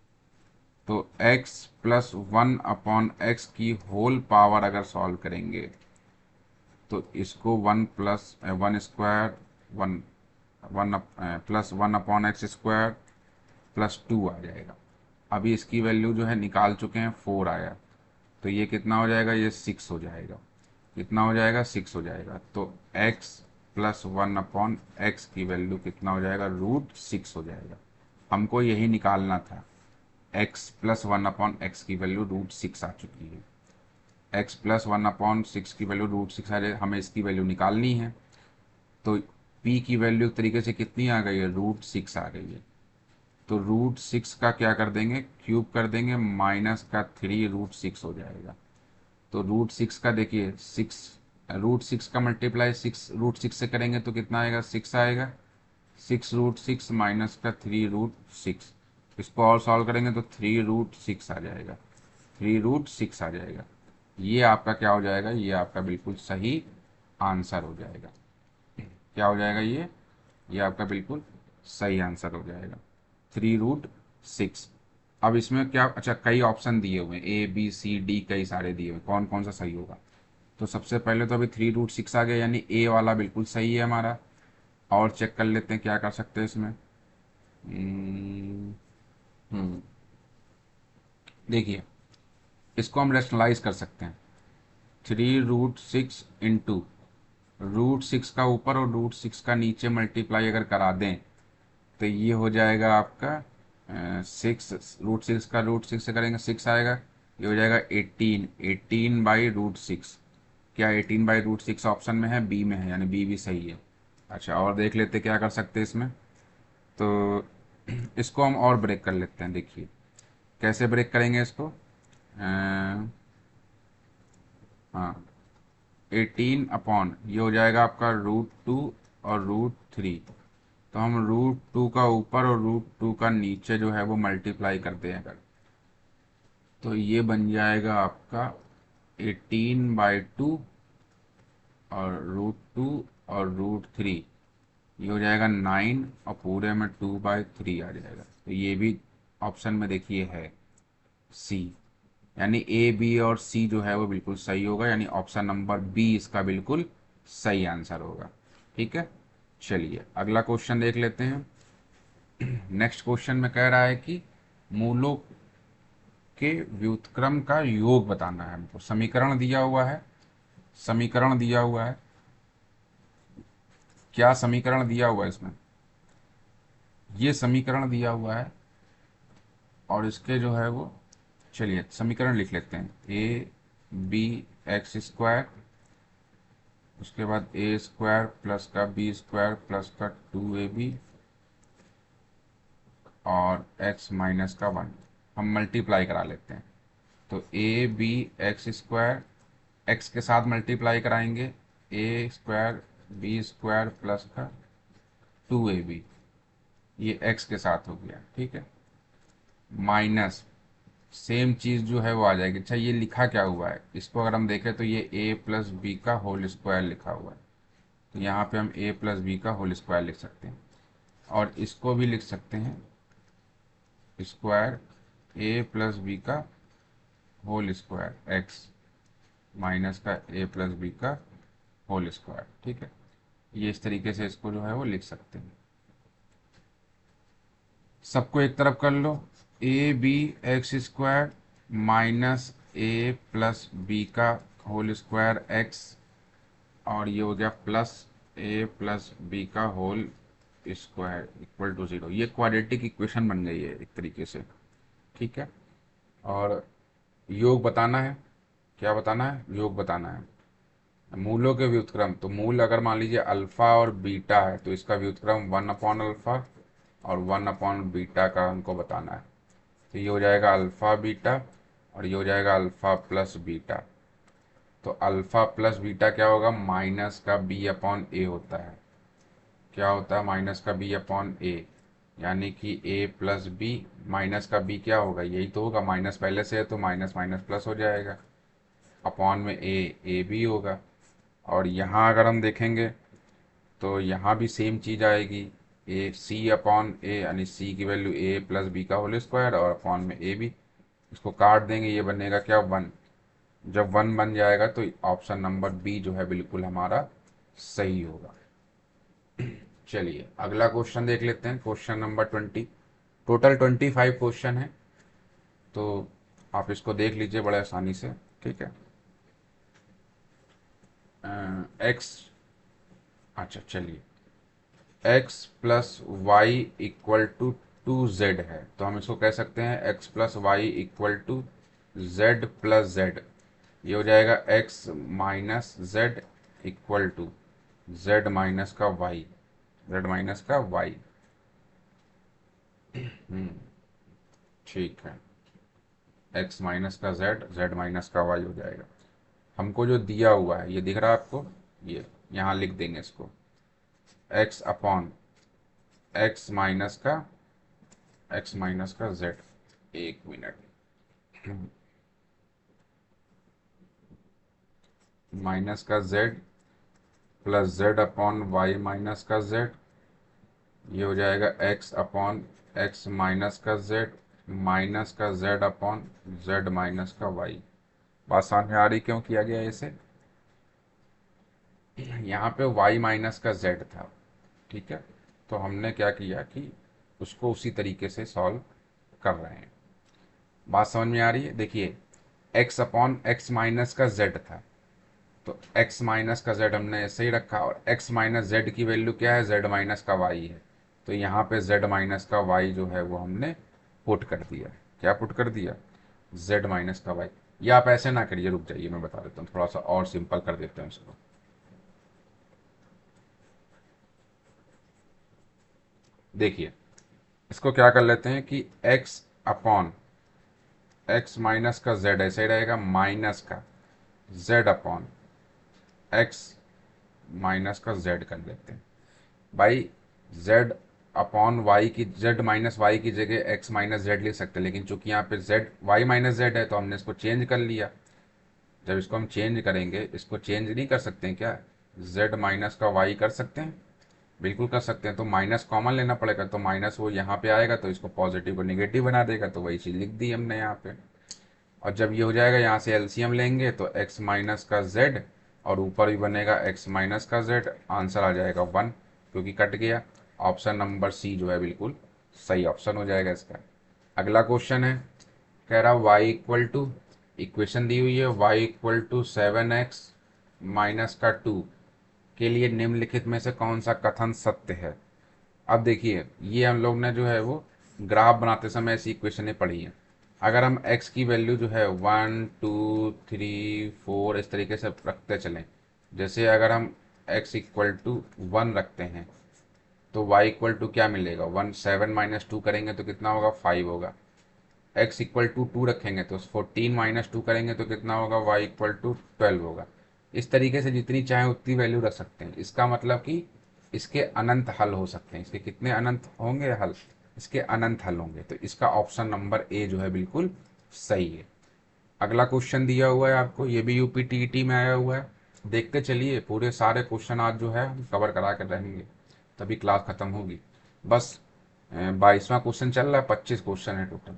तो x + 1/x की होल पावर अगर सॉल्व करेंगे तो इसको 1 + 1² 1 1 + 1/x² +2 आ जाएगा। अभी इसकी वैल्यू जो है निकाल चुके हैं, 4 आया, तो ये कितना हो जाएगा, ये 6 हो जाएगा। कितना हो जाएगा, 6 हो जाएगा। तो x + 1/x की वैल्यु कितना हो जाएगा, √6 हो जाएगा। हमको यही निकालना था, x + 1/x की वैल्यू √6 आ चुकी है। x + 1/6 की वैल्यू √6 आ जाए, हमें इसकी वैल्यू निकालनी है। तो p की वैल्यू एक तरीके से कितनी आ गई है, √6 आ गई है। तो √6 का क्या कर देंगे, क्यूब कर देंगे, माइनस का 3 √6 हो जाएगा। तो √6 का देखिए 6, √6 का मल्टीप्लाई 6 √6 से करेंगे तो कितना आएगा, 6 आएगा। 6 √6 माइनस का 3 √6, इसको और सॉल्व करेंगे तो 3 √6 आ जाएगा, 3 √6 आ जाएगा। ये आपका क्या हो जाएगा, ये आपका बिल्कुल सही आंसर हो जाएगा। क्या हो जाएगा, ये आपका बिल्कुल सही आंसर हो जाएगा, 3 √6। अब इसमें क्या, अच्छा कई ऑप्शन दिए हुए हैं, A B C D कई सारे दिए हुए हैं, कौन कौन सा सही होगा। तो सबसे पहले तो अभी 3 √6 आ गया यानी ए वाला बिल्कुल सही है हमारा। और चेक कर लेते हैं क्या कर सकते हैं इसमें। हम्म, हम्म, देखिए इसको हम रेशनलाइज कर सकते हैं। 3 √6 इंटू √6 का ऊपर और √6 का नीचे मल्टीप्लाई अगर करा दें तो ये हो जाएगा आपका 6, √6 का √6 से करेंगे 6 आएगा। ये हो जाएगा 18 क्या 18/√6 ऑप्शन में है, बी में है, यानी बी भी सही है। अच्छा और देख लेते क्या कर सकते हैं इसमें। तो इसको हम और ब्रेक कर लेते हैं, देखिए कैसे ब्रेक करेंगे इसको। हाँ 18 ये हो जाएगा आपका √2 और √3। तो हम √2 का ऊपर और √2 का नीचे जो है वो मल्टीप्लाई करते हैं अगर, तो ये बन जाएगा आपका 18/2 और √2 और √3, ये हो जाएगा 9 और पूरे में 2/3 आ जाएगा। तो ये भी ऑप्शन में देखिए है सी, यानी ए बी और सी जो है वो बिल्कुल सही होगा, यानी ऑप्शन नंबर बी इसका बिल्कुल सही आंसर होगा। ठीक है, चलिए अगला क्वेश्चन देख लेते हैं। नेक्स्ट क्वेश्चन में कह रहा है कि मूलों के व्युत्क्रम का योग बताना है हमको। समीकरण दिया हुआ है, समीकरण दिया हुआ है, क्या समीकरण दिया हुआ है इसमें, ये समीकरण दिया हुआ है और इसके जो है वो, चलिए समीकरण लिख लेते हैं। ए बी एक्स स्क्वायर, उसके बाद ए स्क्वायर प्लस का बी स्क्वायर प्लस का 2ab और एक्स माइनस का 1, हम मल्टीप्लाई करा लेते हैं। तो a b x square, x के साथ मल्टीप्लाई कराएंगे, a square b square plus का 2ab, ये एक्स के साथ हो गया, ठीक है। माइनस सेम चीज़ जो है वो आ जाएगी। अच्छा ये लिखा क्या हुआ है, इसको अगर हम देखें तो ये ए प्लस बी का होल स्क्वायर लिखा हुआ है, तो यहाँ पे हम ए प्लस बी का होल स्क्वायर लिख सकते हैं। और इसको भी लिख सकते हैं स्क्वायर ए प्लस बी का होल स्क्वायर एक्स माइनस का ए प्लस बी का होल स्क्वायर, ठीक है। ये इस तरीके से इसको जो है वो लिख सकते हैं। सबको एक तरफ कर लो, a b x square minus a plus b का होल स्क्वायर एक्स, और ये हो गया प्लस ए प्लस बी का होल स्क्वायर इक्वल टू 0। ये क्वाड्रेटिक इक्वेशन बन गई है एक तरीके से, ठीक है। और योग बताना है, क्या बताना है, योग बताना है मूलों के व्युत्क्रम। तो मूल अगर मान लीजिए अल्फा और बीटा है तो इसका व्युत्क्रम 1/अल्फा और 1/बीटा का हमको बताना है। तो ये हो जाएगा अल्फा बीटा और ये हो जाएगा अल्फा प्लस बीटा। तो अल्फा प्लस बीटा क्या होगा, माइनस का b/a होता है। क्या होता है, माइनस का b/a, यानी कि a प्लस बी, माइनस का b क्या होगा, यही तो होगा, माइनस पहले से है तो माइनस माइनस प्लस हो जाएगा, अपॉन में a b होगा। और यहाँ अगर हम देखेंगे तो यहाँ भी सेम चीज़ आएगी, ए c/a, यानी c की वैल्यू a प्लस बी का होल स्क्वायर और अपॉन में a b। इसको काट देंगे, ये बनेगा क्या, 1। जब 1 बन जाएगा तो ऑप्शन नंबर बी जो है बिल्कुल हमारा सही होगा। चलिए अगला क्वेश्चन देख लेते हैं, क्वेश्चन नंबर 20। टोटल 25 क्वेश्चन है, तो आप इसको देख लीजिए बड़े आसानी से, ठीक है। एक्स, अच्छा चलिए, x plus y equal to 2z है, तो हम इसको कह सकते हैं x plus y equal to z plus z. ये हो जाएगा x minus z equal to z minus का वाई, जेड माइनस का वाई। ठीक है, एक्स माइनस का जेड, जेड माइनस का वाई हो जाएगा। हमको जो दिया हुआ है ये दिख रहा है आपको, ये यहाँ लिख देंगे इसको, एक्स अपॉन एक्स माइनस का जेड। एक मिनट, माइनस का z plus z upon y minus का जेड, ये हो जाएगा एक्स अपॉन एक्स माइनस का जेड माइनस का जेड अपॉन जेड माइनस का वाई। बात समझ में आ रही क्यों किया गया इसे, यहाँ पे y माइनस का z था, ठीक है। तो हमने क्या किया कि उसको उसी तरीके से सॉल्व कर रहे हैं। बात समझ में आ रही है, देखिए x अपॉन एक्स माइनस का z था, तो x माइनस का z हमने ऐसे ही रखा, और x माइनस z की वैल्यू क्या है, z माइनस का y है, तो यहाँ पे z माइनस का y जो है वो हमने पुट कर दिया। क्या पुट कर दिया, z माइनस का y। या आप ऐसे ना करिए, रुक जाइए मैं बता देता हूँ, थोड़ा सा और सिंपल कर देते हैं इसको। देखिए इसको क्या कर लेते हैं कि x अपॉन एक्स माइनस का z ऐसे ही रहेगा, माइनस का z अपॉन एक्स माइनस का z कर लेते हैं। भाई z अपॉन वाई की, z माइनस वाई की जगह x माइनस जेड लिख सकते हैं, लेकिन चूंकि यहाँ पे z y माइनस जेड है तो हमने इसको चेंज कर लिया। जब इसको हम चेंज करेंगे, इसको चेंज नहीं कर सकते हैं क्या, z माइनस का y कर सकते हैं, बिल्कुल कर सकते हैं। तो माइनस कॉमन लेना पड़ेगा, तो माइनस वो यहाँ पे आएगा तो इसको पॉजिटिव को नेगेटिव बना देगा, तो वही चीज़ लिख दी हमने यहाँ पे। और जब ये हो जाएगा, यहाँ से एलसीएम लेंगे तो x माइनस का z और ऊपर भी बनेगा x माइनस का z, आंसर आ जाएगा 1। क्योंकि कट गया। ऑप्शन नंबर सी जो है बिल्कुल सही ऑप्शन हो जाएगा इसका। अगला क्वेश्चन है, कह रहा y इक्वल टू, इक्वेशन दी हुई है y equal to 7x minus का 2 के लिए निम्नलिखित में से कौन सा कथन सत्य है। अब देखिए, ये हम लोग ने जो है वो ग्राफ बनाते समय ऐसी इक्वेशनें पढ़ी हैं। अगर हम x की वैल्यू जो है 1 2 3 4 इस तरीके से रखते चलें, जैसे अगर हम x इक्वल टू 1 रखते हैं तो y इक्वल टू क्या मिलेगा, 7 - 2 करेंगे तो कितना होगा, 5 होगा। x इक्वल टू 2 रखेंगे तो 14 - 2 करेंगे तो कितना होगा, y इक्वल टू 12 होगा। इस तरीके से जितनी चाहे उतनी वैल्यू रख सकते हैं। इसका मतलब कि इसके अनंत हल हो सकते हैं। इसके कितने अनंत होंगे हल, इसके अनंत हल होंगे। तो इसका ऑप्शन नंबर ए जो है बिल्कुल सही है। अगला क्वेश्चन दिया हुआ है आपको, ये भी यूपी टीईटी में आया हुआ है। देखते चलिए, पूरे सारे क्वेश्चन आज जो है हम कवर करा कर रहेंगे, तभी क्लास खत्म होगी। बस 22वां क्वेश्चन चल रहा है, 25 क्वेश्चन है टोटल।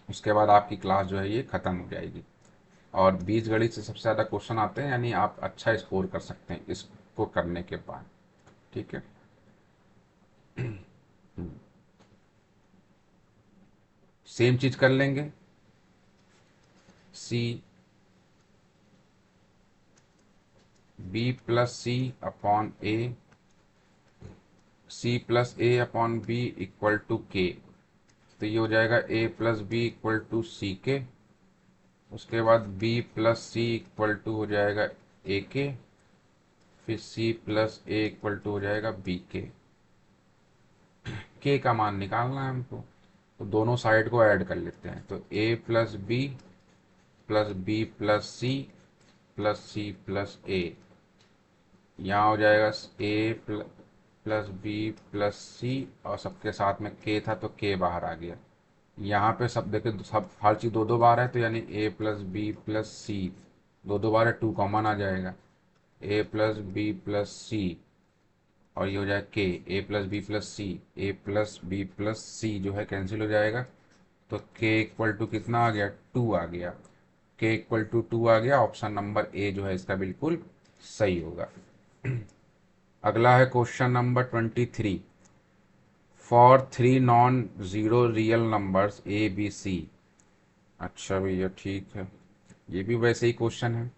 उसके बाद आपकी क्लास जो है ये खत्म हो जाएगी। और बीजगणित से सबसे ज़्यादा क्वेश्चन आते हैं, यानी आप अच्छा स्कोर कर सकते हैं इसको करने के बाद। ठीक है। सेम चीज कर लेंगे, c b plus C upon a, c plus a upon b equal to k. तो ये हो जाएगा a plus b equal to c k. उसके बाद b plus c equal to हो जाएगा ए के, फिर c plus a equal to हो जाएगा बी के का मान निकालना है हमको। तो दोनों साइड को ऐड कर लेते हैं, तो a plus B plus c plus a, यहाँ हो जाएगा a plus B plus c, और सबके साथ में के था तो के बाहर आ गया। यहाँ पे सब देखे, सब हर चीज़ दो दो बार है, तो यानी ए प्लस बी प्लस सी दो दो बार है, 2 कॉमन आ जाएगा। A plus B plus c, और ये हो जाएगा के, ए plus B plus c, a plus B plus सी जो है कैंसिल हो जाएगा। तो के इक्वल टू कितना आ गया, 2 आ गया। के इक्वल टू 2 आ गया। ऑप्शन नंबर ए जो है इसका बिल्कुल सही होगा। अगला है question number 23, for 3 non zero real numbers a b c. अच्छा भैया ठीक है, ये भी वैसे ही क्वेश्चन है,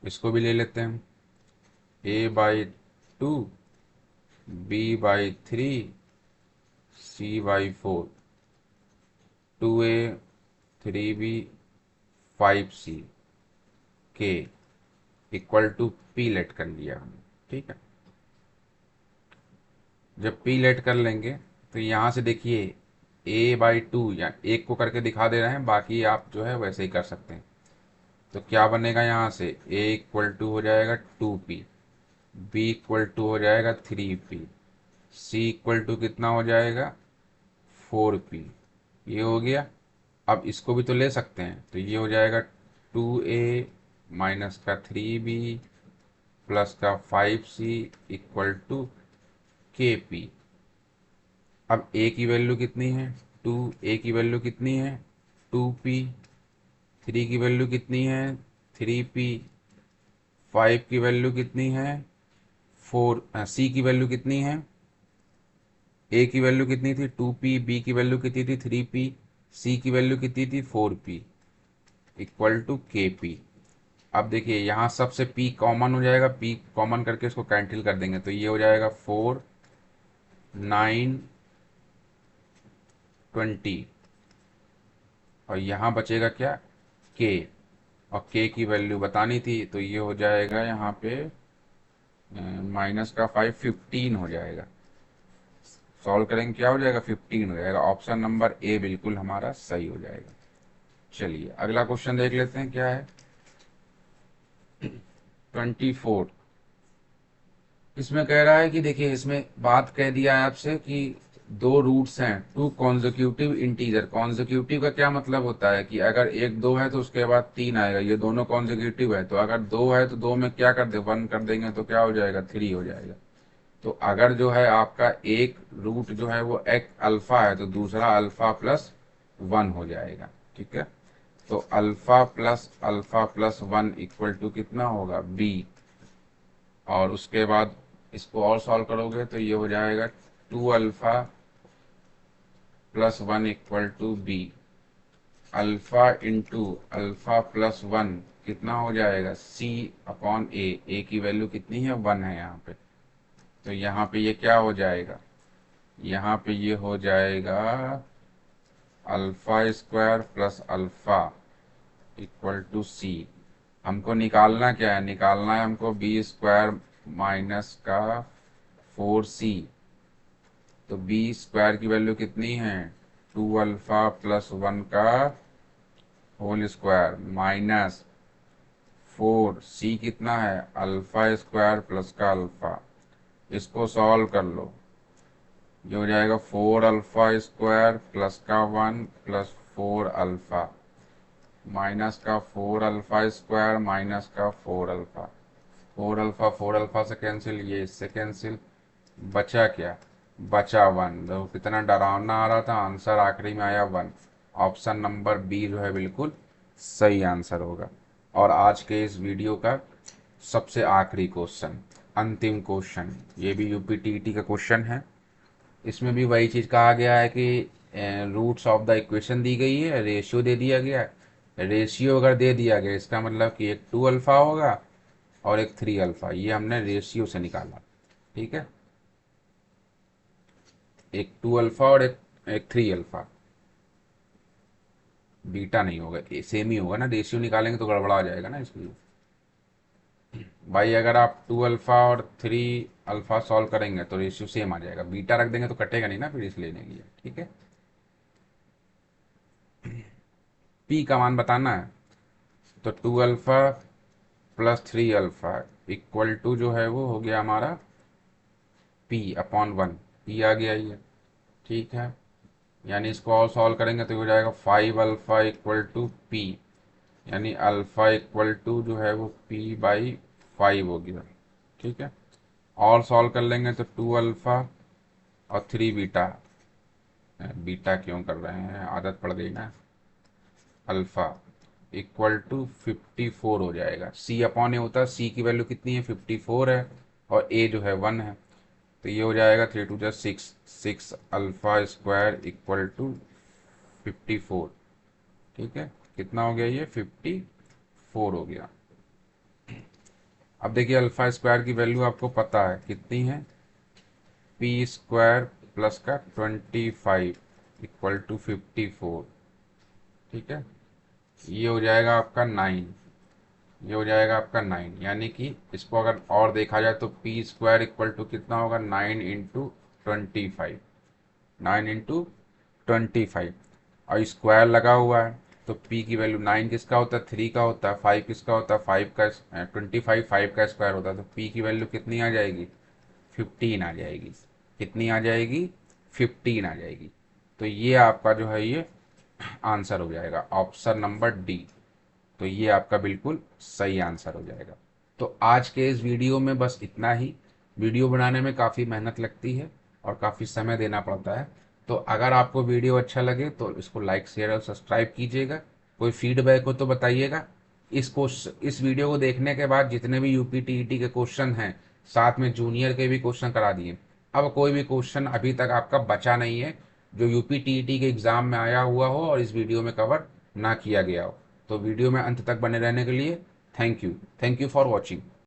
इसको भी ले लेते हैं। a/2, b/3, c/4, 2a 3b 5c के इक्वल टू पी लेट कर लिया हमने। ठीक है, जब पी लेट कर लेंगे तो यहाँ से देखिए a/2 या एक को करके दिखा दे रहे हैं, बाकी आप जो है वैसे ही कर सकते हैं। तो क्या बनेगा, यहाँ से a इक्वल टू हो जाएगा 2p, b इक्वल टू हो जाएगा 3p, c इक्वल टू कितना हो जाएगा 4p। ये हो गया। अब इसको भी तो ले सकते हैं, तो ये हो जाएगा 2a माइनस का 3b प्लस का 5c इक्वल टू kp। अब a की वैल्यू कितनी है, 2a की वैल्यू कितनी है 2p, 3 की वैल्यू कितनी है 3p, 5 की वैल्यू कितनी है 4, c की वैल्यू कितनी है, a की वैल्यू कितनी थी 2p, b की वैल्यू कितनी थी 3p, c की वैल्यू कितनी थी 4p इक्वल टू kp। अब देखिए यहाँ सबसे p कॉमन हो जाएगा, p कॉमन करके इसको कैंसिल कर देंगे, तो ये हो जाएगा 4 9 20, और यहाँ बचेगा क्या k, और k की वैल्यू बतानी थी, तो ये हो जाएगा यहाँ पे माइनस का 5 15 हो जाएगा। सॉल्व करेंगे क्या हो जाएगा 15 हो जाएगा। ऑप्शन नंबर ए बिल्कुल हमारा सही हो जाएगा। चलिए अगला क्वेश्चन देख लेते हैं क्या है। 24, इसमें कह रहा है कि देखिए, इसमें बात कह दिया है आपसे कि दो रूट्स हैं, टू कॉन्जिक्यूटिव इंटीजर। कॉन्जिक्यूटिव का क्या मतलब होता है कि अगर एक 2 है तो उसके बाद 3 आएगा, ये दोनों कॉन्जिक्यूटिव है। तो अगर 2 है तो 2 में क्या कर दे 1 कर देंगे तो क्या हो जाएगा 3 हो जाएगा। तो अगर जो है आपका एक रूट जो है वो एक अल्फा है तो दूसरा अल्फा प्लस 1 हो जाएगा। ठीक है, तो अल्फा प्लस 1 इक्वल टू कितना होगा b, और उसके बाद इसको और सॉल्व करोगे तो ये हो जाएगा 2α plus 1 equal to b. Alpha into alpha plus 1 कितना हो जाएगा, सी अपॉन ए की वैल्यू कितनी है, 1 है यहाँ पे। तो यहाँ पे ये क्या हो जाएगा, यहाँ पे ये हो जाएगा alpha square plus alpha equal to c. हमको निकालना क्या है, निकालना है हमको बी स्क्वायर माइनस का 4c। तो बी स्क्वायर की वैल्यू कितनी है, 2α प्लस 1 का होल स्क्वायर माइनस 4c कितना है, अल्फा स्क्वायर प्लस का अल्फा। इसको सॉल्व कर लो, ये हो जाएगा 4α स्क्वायर प्लस का 1 प्लस 4α माइनस का 4α स्क्वायर माइनस का 4α। 4α से कैंसिल, ये इससे कैंसिल, बचा क्या, बचा 1। देखो कितना डरावना आ रहा था, आंसर आखिरी में आया 1। ऑप्शन नंबर बी जो है बिल्कुल सही आंसर होगा। और आज के इस वीडियो का सबसे आखिरी क्वेश्चन, अंतिम क्वेश्चन, ये भी यूपी टीईटी का क्वेश्चन है। इसमें भी वही चीज़ कहा गया है कि रूट्स ऑफ द इक्वेशन दी गई है, रेशियो दे दिया गया है। रेशियो अगर दे दिया गया इसका मतलब कि एक 2α होगा और एक 3α, ये हमने रेशियो से निकाला। ठीक है, एक 2α और एक 3α। बीटा नहीं होगा, सेम ही होगा ना, रेशियो निकालेंगे तो गड़बड़ा जाएगा ना इसलिए। भाई अगर आप 2α और 3α सॉल्व करेंगे तो रेशियो सेम आ जाएगा, बीटा रख देंगे तो कटेगा नहीं ना फिर, इसलिए नहीं लिया। ठीक है, पी का मान बताना है। तो 2α प्लस 3α इक्वल टू जो है वो हो गया हमारा पी अपॉन 1। पी आ गया ये, ठीक है। यानी इसको और सॉल्व करेंगे तो हो जाएगा 5α इक्वल टू पी, यानी अल्फा इक्वल टू जो है वो पी बाई 5 हो गया। ठीक है, और सॉल्व कर लेंगे तो 2α और 3β, बीटा क्यों कर रहे हैं, आदत पड़ गई ना, अल्फा इक्वल टू 54 हो जाएगा। सी अपॉन ए होता है, सी की वैल्यू कितनी है, 54 है, और ए जो है 1 है। तो ये हो जाएगा 3 2 6, 6 अल्फा स्क्वायर इक्वल टू 54। ठीक है, कितना हो गया, ये 54 हो गया। अब देखिए अल्फा स्क्वायर की वैल्यू आपको पता है कितनी है, पी स्क्वायर प्लस का 25 इक्वल टू 54। ठीक है, ये हो जाएगा आपका 9, ये हो जाएगा आपका 9। यानी कि इसको अगर और देखा जाए तो पी स्क्वायर इक्वल टू कितना होगा, 9 इंटू 25, 9 इंटू 25, और स्क्वायर लगा हुआ है। तो p की वैल्यू 9 किसका होता है, 3 का होता है, 5 किसका होता है, 5 का 25 5 का स्क्वायर होता है। तो p की वैल्यू कितनी आ जाएगी, 15 आ जाएगी। कितनी आ जाएगी, 15 आ जाएगी। तो ये आपका जो है ये आंसर हो जाएगा, ऑप्शन नंबर डी। तो ये आपका बिल्कुल सही आंसर हो जाएगा। तो आज के इस वीडियो में बस इतना ही। वीडियो बनाने में काफ़ी मेहनत लगती है और काफ़ी समय देना पड़ता है। तो अगर आपको वीडियो अच्छा लगे तो इसको लाइक शेयर और सब्सक्राइब कीजिएगा। कोई फीडबैक हो तो बताइएगा। इस वीडियो को देखने के बाद जितने भी यूपी टीईटी के क्वेश्चन हैं, साथ में जूनियर के भी क्वेश्चन करा दिए। अब कोई भी क्वेश्चन अभी तक आपका बचा नहीं है जो यूपी टीईटी के एग्ज़ाम में आया हुआ हो और इस वीडियो में कवर ना किया गया हो। तो वीडियो में अंत तक बने रहने के लिए थैंक यू फॉर वॉचिंग।